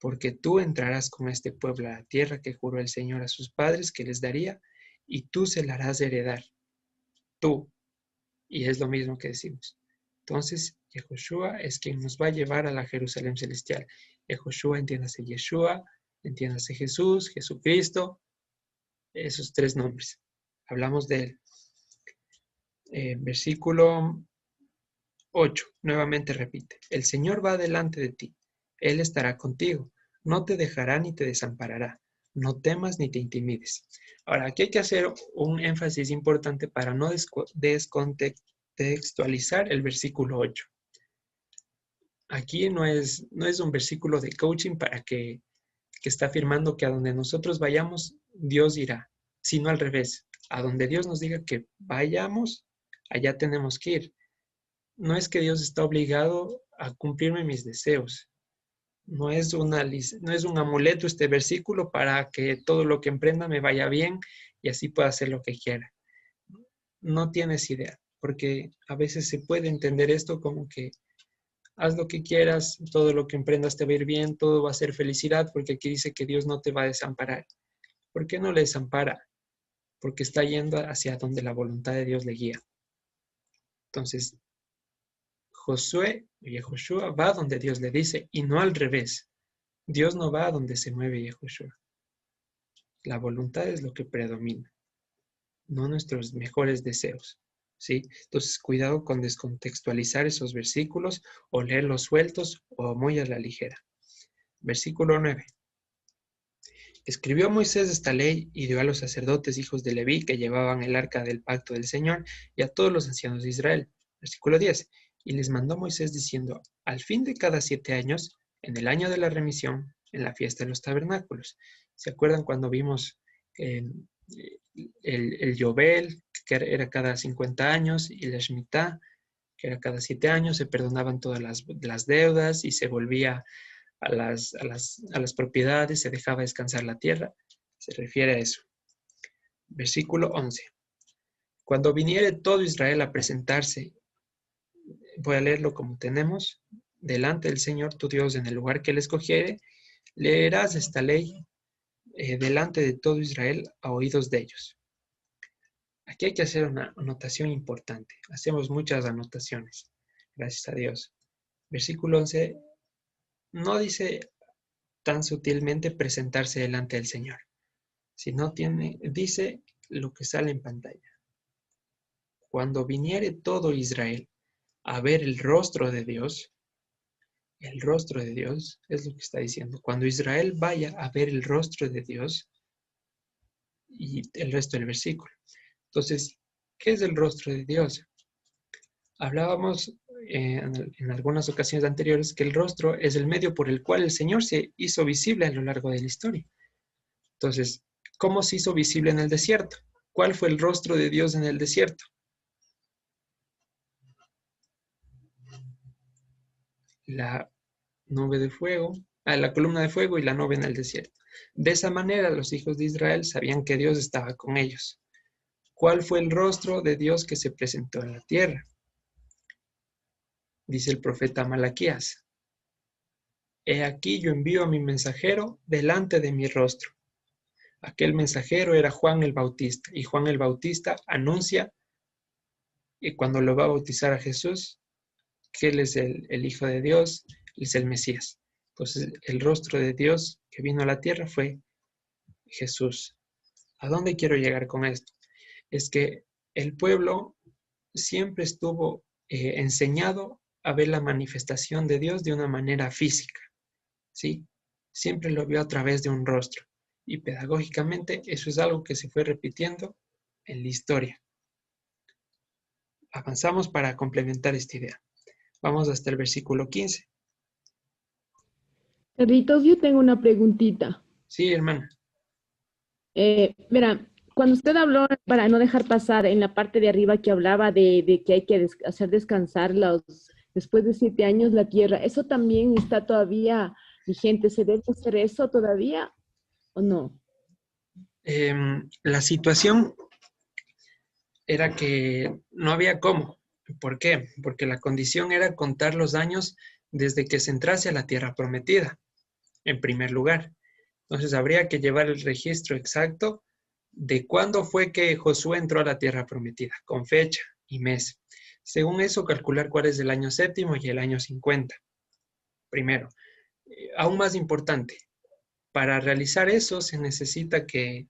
porque tú entrarás con este pueblo a la tierra que juró el Señor a sus padres que les daría, y tú se la harás heredar. Tú. Y es lo mismo que decimos. Entonces, Yehoshua es quien nos va a llevar a la Jerusalén celestial. Yehoshua, entiéndase Yeshua, entiéndase Jesús, Jesucristo, esos tres nombres. Hablamos de él. Versículo 8, nuevamente repite. El Señor va delante de ti. Él estará contigo. No te dejará ni te desamparará. No temas ni te intimides. Ahora, aquí hay que hacer un énfasis importante para no descontextualizar el versículo 8. Aquí no es un versículo de coaching para que está afirmando que a donde nosotros vayamos, Dios irá, sino al revés. A donde Dios nos diga que vayamos, allá tenemos que ir. No es que Dios está obligado a cumplirme mis deseos. No es un amuleto este versículo para que todo lo que emprenda me vaya bien y así pueda hacer lo que quiera. No tienes idea, porque a veces se puede entender esto como que haz lo que quieras, todo lo que emprendas te va a ir bien, todo va a ser felicidad, porque aquí dice que Dios no te va a desamparar. ¿Por qué no le desampara? Porque está yendo hacia donde la voluntad de Dios le guía. Entonces, Josué y Yehoshua va donde Dios le dice y no al revés. Dios no va a donde se mueve Yehoshua. La voluntad es lo que predomina, no nuestros mejores deseos. ¿Sí? Entonces, cuidado con descontextualizar esos versículos o leerlos sueltos o muy a la ligera. Versículo 9. Escribió Moisés esta ley y dio a los sacerdotes hijos de Leví que llevaban el arca del pacto del Señor y a todos los ancianos de Israel. Versículo 10. Y les mandó Moisés diciendo, al fin de cada 7 años, en el año de la remisión, en la fiesta de los tabernáculos. ¿Se acuerdan cuando vimos el Yobel, que era cada 50 años, y la Shemitah, que era cada 7 años? Se perdonaban todas las deudas y se volvía a las propiedades, se dejaba descansar la tierra. Se refiere a eso. Versículo 11. Cuando viniere todo Israel a presentarse, voy a leerlo como tenemos, delante del Señor tu Dios en el lugar que él escogiere, leerás esta ley delante de todo Israel a oídos de ellos. Aquí hay que hacer una anotación importante. Hacemos muchas anotaciones, gracias a Dios. Versículo 11 no dice tan sutilmente presentarse delante del Señor, sino dice lo que sale en pantalla. Cuando viniere todo Israel a ver el rostro de Dios es lo que está diciendo. Cuando Israel vaya a ver el rostro de Dios, y el resto del versículo. Entonces, ¿qué es el rostro de Dios? Hablábamos en algunas ocasiones anteriores que el rostro es el medio por el cual el Señor se hizo visible a lo largo de la historia. Entonces, ¿cómo se hizo visible en el desierto? ¿Cuál fue el rostro de Dios en el desierto? La nube de fuego, la columna de fuego y la nube en el desierto. De esa manera los hijos de Israel sabían que Dios estaba con ellos. ¿Cuál fue el rostro de Dios que se presentó en la tierra? Dice el profeta Malaquías. He aquí yo envío a mi mensajero delante de mi rostro. Aquel mensajero era Juan el Bautista, y Juan el Bautista anuncia, y cuando lo va a bautizar a Jesús, que él es el Hijo de Dios, él es el Mesías. Entonces, el rostro de Dios que vino a la tierra fue Jesús. ¿A dónde quiero llegar con esto? Es que el pueblo siempre estuvo enseñado a ver la manifestación de Dios de una manera física, ¿sí? Siempre lo vio a través de un rostro. Y pedagógicamente eso es algo que se fue repitiendo en la historia. Avanzamos para complementar esta idea. Vamos hasta el versículo 15. Carlitos, yo tengo una preguntita. Sí, hermana. Mira, cuando usted habló, para no dejar pasar en la parte de arriba que hablaba de que hay que hacer descansar después de 7 años la tierra, ¿eso también está todavía vigente? ¿Se debe hacer eso todavía o no? La situación era que no había cómo. ¿Por qué? Porque la condición era contar los años desde que se entrase a la tierra prometida, en primer lugar. Entonces habría que llevar el registro exacto de cuándo fue que Josué entró a la tierra prometida, con fecha y mes. Según eso, calcular cuál es el año séptimo y el año 50. Primero, aún más importante, para realizar eso se necesita que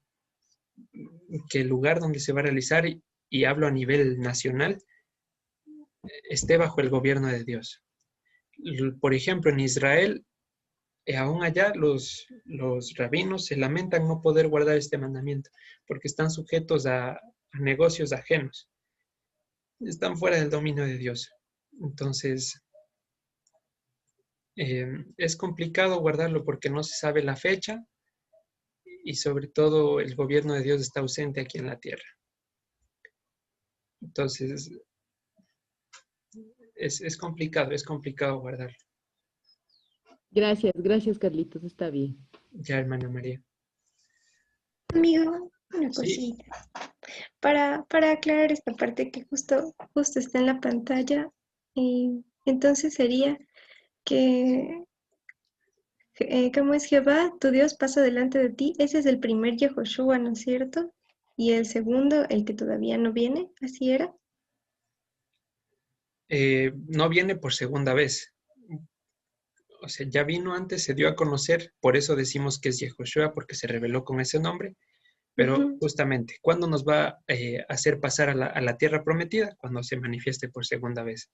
el lugar donde se va a realizar, y hablo a nivel nacional, esté bajo el gobierno de Dios. Por ejemplo, en Israel, aún allá los rabinos se lamentan no poder guardar este mandamiento porque están sujetos a negocios ajenos. Están fuera del dominio de Dios. Entonces, es complicado guardarlo porque no se sabe la fecha y sobre todo el gobierno de Dios está ausente aquí en la tierra. Entonces, es complicado guardarlo. Gracias, Carlitos, está bien. Ya, hermana María. Amigo, una Sí. cosita. Para aclarar esta parte que justo está en la pantalla, entonces sería que, ¿cómo es Jehová? Tu Dios pasa delante de ti. Ese es el primer Yehoshua, ¿no es cierto? Y el segundo, el que todavía no viene, ¿así era? No viene por segunda vez. O sea, ya vino antes, se dio a conocer, por eso decimos que es Yehoshua, porque se reveló con ese nombre. Pero Ujú. justamente, ¿cuándo nos va a hacer pasar a la tierra prometida? Cuando se manifieste por segunda vez.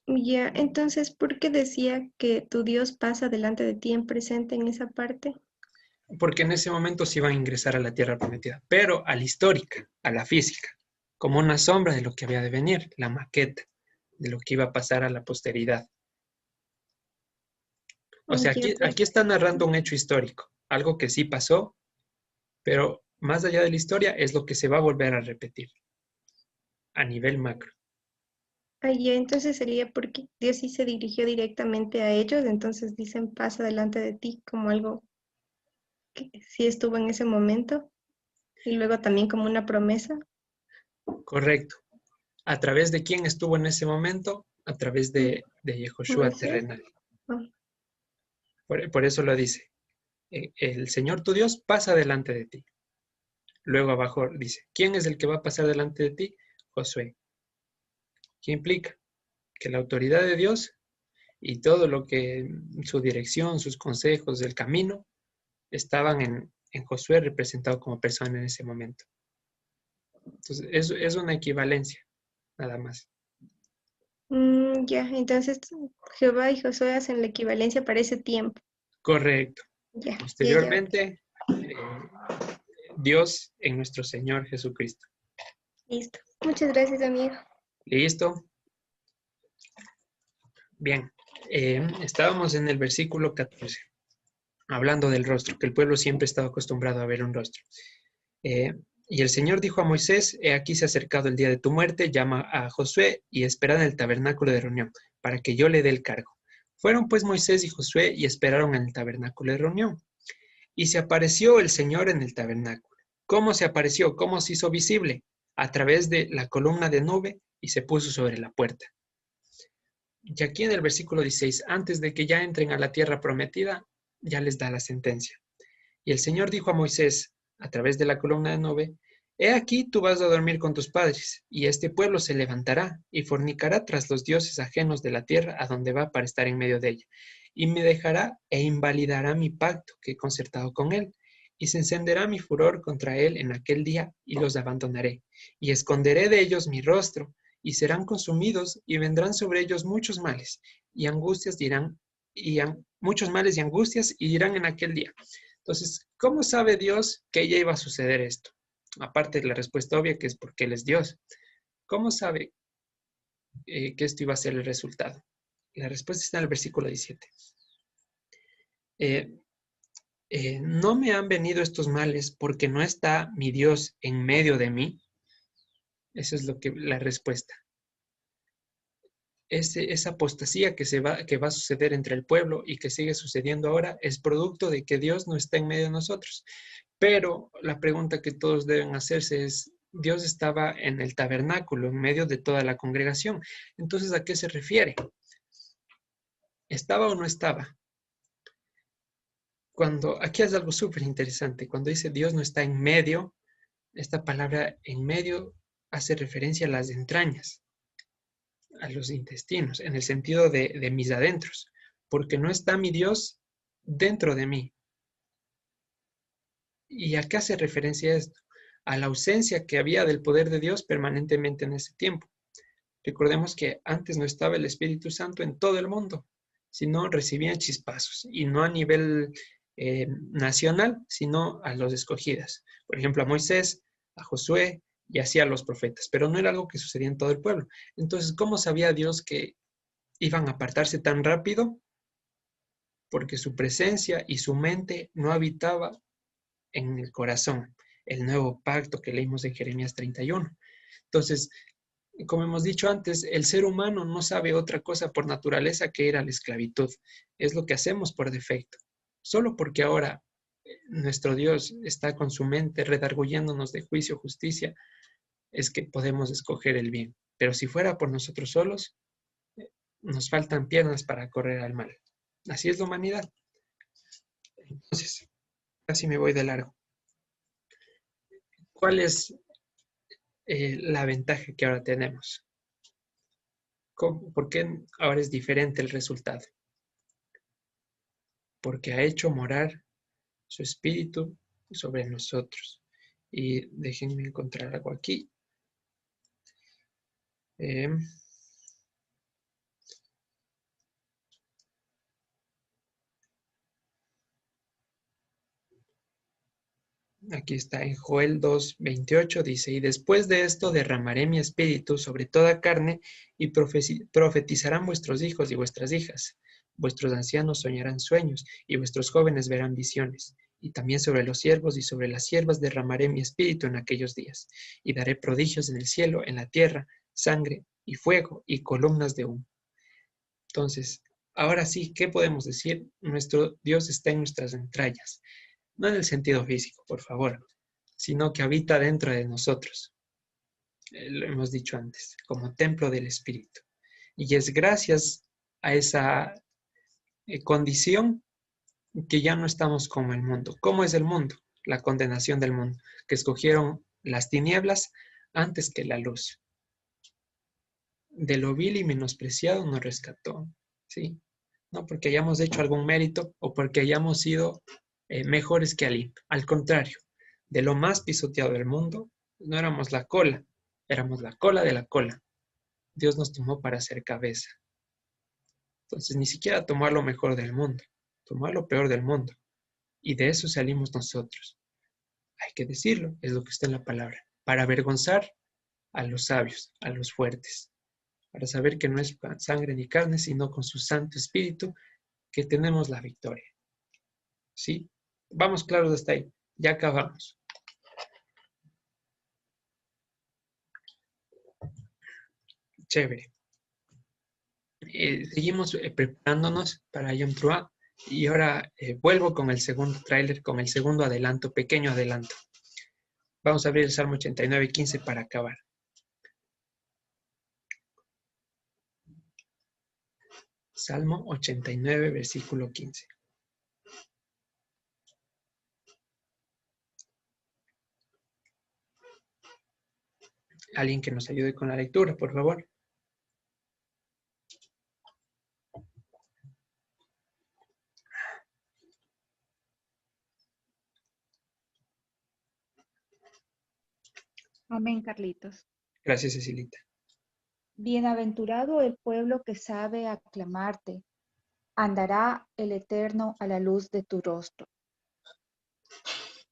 Ya, entonces, ¿por qué decía que tu Dios pasa delante de ti en presente en esa parte? Porque en ese momento se iban a ingresar a la tierra prometida, pero a la histórica, a la física, como una sombra de lo que había de venir, la maqueta de lo que iba a pasar a la posteridad. O sea, Ya, aquí está narrando un hecho histórico, algo que sí pasó, pero más allá de la historia es lo que se va a volver a repetir a nivel macro. ya, entonces sería porque Dios sí se dirigió directamente a ellos, entonces dicen pasa delante de ti como algo que sí estuvo en ese momento y luego también como una promesa. Correcto. ¿A través de quién estuvo en ese momento? A través de Yehoshua Moisés. terrenal. Oh, Por eso lo dice. El Señor tu Dios pasa delante de ti. Luego abajo dice, ¿quién es el que va a pasar delante de ti? Josué. ¿Qué implica? Que la autoridad de Dios y todo lo que su dirección, sus consejos, el camino, estaban en Josué representado como persona en ese momento. Entonces, es una equivalencia, nada más. ya, entonces Jehová y Josué hacen la equivalencia para ese tiempo. Correcto. Ya, ok. Posteriormente, Dios en nuestro Señor Jesucristo. Listo. Muchas gracias, amigo. ¿Listo? Bien. Estábamos en el versículo 14, hablando del rostro, que el pueblo siempre estaba acostumbrado a ver un rostro. Y el Señor dijo a Moisés, he aquí se ha acercado el día de tu muerte, llama a Josué y espera en el tabernáculo de reunión, para que yo le dé el cargo. Fueron pues Moisés y Josué y esperaron en el tabernáculo de reunión. Y se apareció el Señor en el tabernáculo. ¿Cómo se apareció? ¿Cómo se hizo visible? A través de la columna de nube y se puso sobre la puerta. Y aquí en el versículo 16, antes de que ya entren a la tierra prometida, ya les da la sentencia. Y el Señor dijo a Moisés, a través de la columna de nube, he aquí tú vas a dormir con tus padres, y este pueblo se levantará y fornicará tras los dioses ajenos de la tierra a donde va para estar en medio de ella, y me dejará e invalidará mi pacto que he concertado con él, Y se encenderá mi furor contra él en aquel día, y los abandonaré, y esconderé de ellos mi rostro, y serán consumidos, y vendrán sobre ellos muchos males, y angustias dirán, muchos males y angustias, y dirán en aquel día. Entonces, ¿cómo sabe Dios que ya iba a suceder esto? Aparte de la respuesta obvia, que es porque Él es Dios. ¿Cómo sabe que esto iba a ser el resultado? La respuesta está en el versículo 17. No me han venido estos males porque no está mi Dios en medio de mí. Esa es la respuesta. Esa apostasía que va a suceder entre el pueblo y que sigue sucediendo ahora es producto de que Dios no está en medio de nosotros. Pero la pregunta que todos deben hacerse es, Dios estaba en el tabernáculo, en medio de toda la congregación. Entonces, ¿a qué se refiere? ¿Estaba o no estaba? Aquí es algo súper interesante. Cuando dice Dios no está en medio, esta palabra en medio hace referencia a las entrañas, a los intestinos, en el sentido de mis adentros, porque no está mi Dios dentro de mí. ¿Y a qué hace referencia esto? A la ausencia que había del poder de Dios permanentemente en ese tiempo. Recordemos que antes no estaba el Espíritu Santo en todo el mundo, sino recibían chispazos, y no a nivel nacional, sino a los escogidas. Por ejemplo, a Moisés, a Josué y así a los profetas, pero no era algo que sucedía en todo el pueblo. Entonces, ¿cómo sabía Dios que iban a apartarse tan rápido? Porque su presencia y su mente no habitaba en el corazón, el nuevo pacto que leímos en Jeremías 31. Entonces, como hemos dicho antes, el ser humano no sabe otra cosa por naturaleza que ir a la esclavitud. Es lo que hacemos por defecto. Solo porque ahora nuestro Dios está con su mente redarguyéndonos de juicio, justicia, es que podemos escoger el bien. Pero si fuera por nosotros solos, nos faltan piernas para correr al mal. Así es la humanidad. Entonces, casi me voy de largo. ¿Cuál es la ventaja que ahora tenemos? ¿Por qué ahora es diferente el resultado? Porque ha hecho morar su espíritu sobre nosotros. Y déjenme encontrar algo aquí. Aquí está en Joel 2:28, dice, y después de esto derramaré mi espíritu sobre toda carne y profetizarán vuestros hijos y vuestras hijas. Vuestros ancianos soñarán sueños y vuestros jóvenes verán visiones. Y también sobre los siervos y sobre las siervas derramaré mi espíritu en aquellos días. Y daré prodigios en el cielo, en la tierra, sangre y fuego y columnas de humo. Entonces, ahora sí, ¿qué podemos decir? Nuestro Dios está en nuestras entrañas. No en el sentido físico, por favor, sino que habita dentro de nosotros. Lo hemos dicho antes, como templo del Espíritu. Y es gracias a esa condición que ya no estamos como el mundo. ¿Cómo es el mundo? La condenación del mundo, que escogieron las tinieblas antes que la luz. De lo vil y menospreciado nos rescató, ¿sí? No porque hayamos hecho algún mérito o porque hayamos sido mejores que alguien. Al contrario, de lo más pisoteado del mundo, no éramos la cola, éramos la cola de la cola. Dios nos tomó para ser cabeza. Entonces, ni siquiera tomar lo mejor del mundo, tomar lo peor del mundo. Y de eso salimos nosotros. Hay que decirlo, es lo que está en la palabra. Para avergonzar a los sabios, a los fuertes. Para saber que no es sangre ni carne, sino con su Santo Espíritu que tenemos la victoria. ¿Sí? Vamos claros hasta ahí. Ya acabamos. Chévere. Seguimos preparándonos para Yom Teruah y ahora vuelvo con el segundo tráiler, con el segundo adelanto, pequeño adelanto. Vamos a abrir el Salmo 89:15 para acabar. Salmo 89, versículo 15. Alguien que nos ayude con la lectura, por favor. Amén, Carlitos. Gracias, Cecilita. Bienaventurado el pueblo que sabe aclamarte. Andará el Eterno a la luz de tu rostro.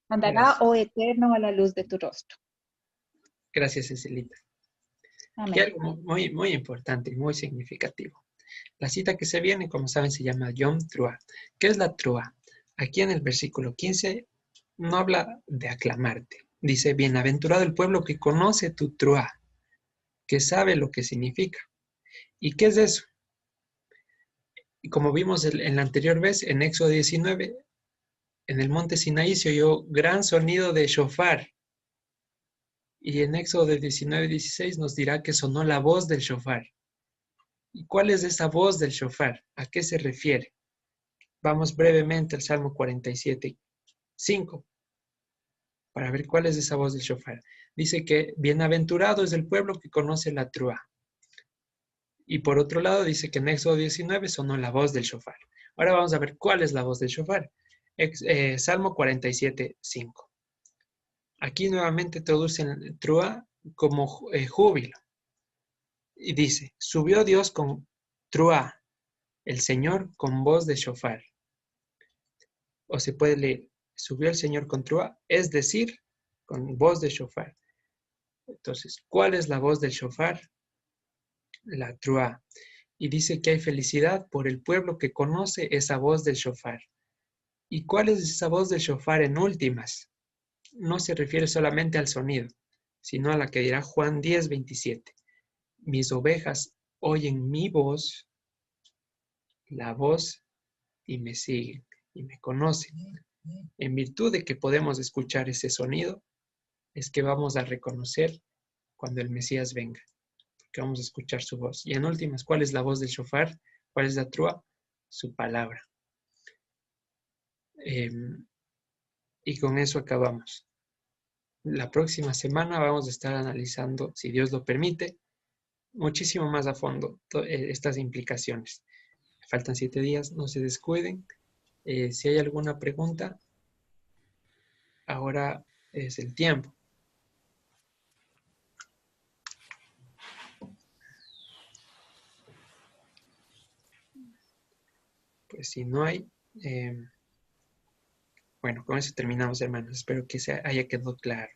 Andará, Gracias. oh Eterno, a la luz de tu rostro. Gracias, Cecilita. Aquí Amén. algo muy, muy importante y muy significativo. La cita que se viene, como saben, se llama Yom Trua. ¿Qué es la Trua? Aquí en el versículo 15 no habla de aclamarte. Dice, bienaventurado el pueblo que conoce tu Trua, que sabe lo que significa. ¿Y qué es eso? Y como vimos en la anterior vez, en Éxodo 19, en el monte Sinaí se oyó gran sonido de shofar. Y en Éxodo 19:16 nos dirá que sonó la voz del shofar. ¿Y cuál es esa voz del shofar? ¿A qué se refiere? Vamos brevemente al Salmo 47:5 para ver cuál es esa voz del shofar. Dice que bienaventurado es el pueblo que conoce la trúa. Y por otro lado dice que en Éxodo 19 sonó la voz del shofar. Ahora vamos a ver cuál es la voz del shofar. Salmo 47:5. Aquí nuevamente traducen trúa como júbilo. Y dice, subió Dios con trúa, el Señor con voz de shofar. O se puede leer, subió el Señor con trúa, es decir, con voz de shofar. Entonces, ¿cuál es la voz del shofar? La trúa. Y dice que hay felicidad por el pueblo que conoce esa voz del shofar. ¿Y cuál es esa voz del shofar en últimas? No se refiere solamente al sonido, sino a la que dirá Juan 10:27. Mis ovejas oyen mi voz, la voz, y me siguen, y me conocen. En virtud de que podemos escuchar ese sonido, es que vamos a reconocer cuando el Mesías venga, porque vamos a escuchar su voz. Y en últimas, ¿cuál es la voz del shofar? ¿Cuál es la trúa? Su palabra. Y con eso acabamos. La próxima semana vamos a estar analizando, si Dios lo permite, muchísimo más a fondo estas implicaciones. Faltan 7 días, no se descuiden. Si hay alguna pregunta, ahora es el tiempo. Pues si no hay, bueno, con eso terminamos, hermanos. Espero que se haya quedado claro.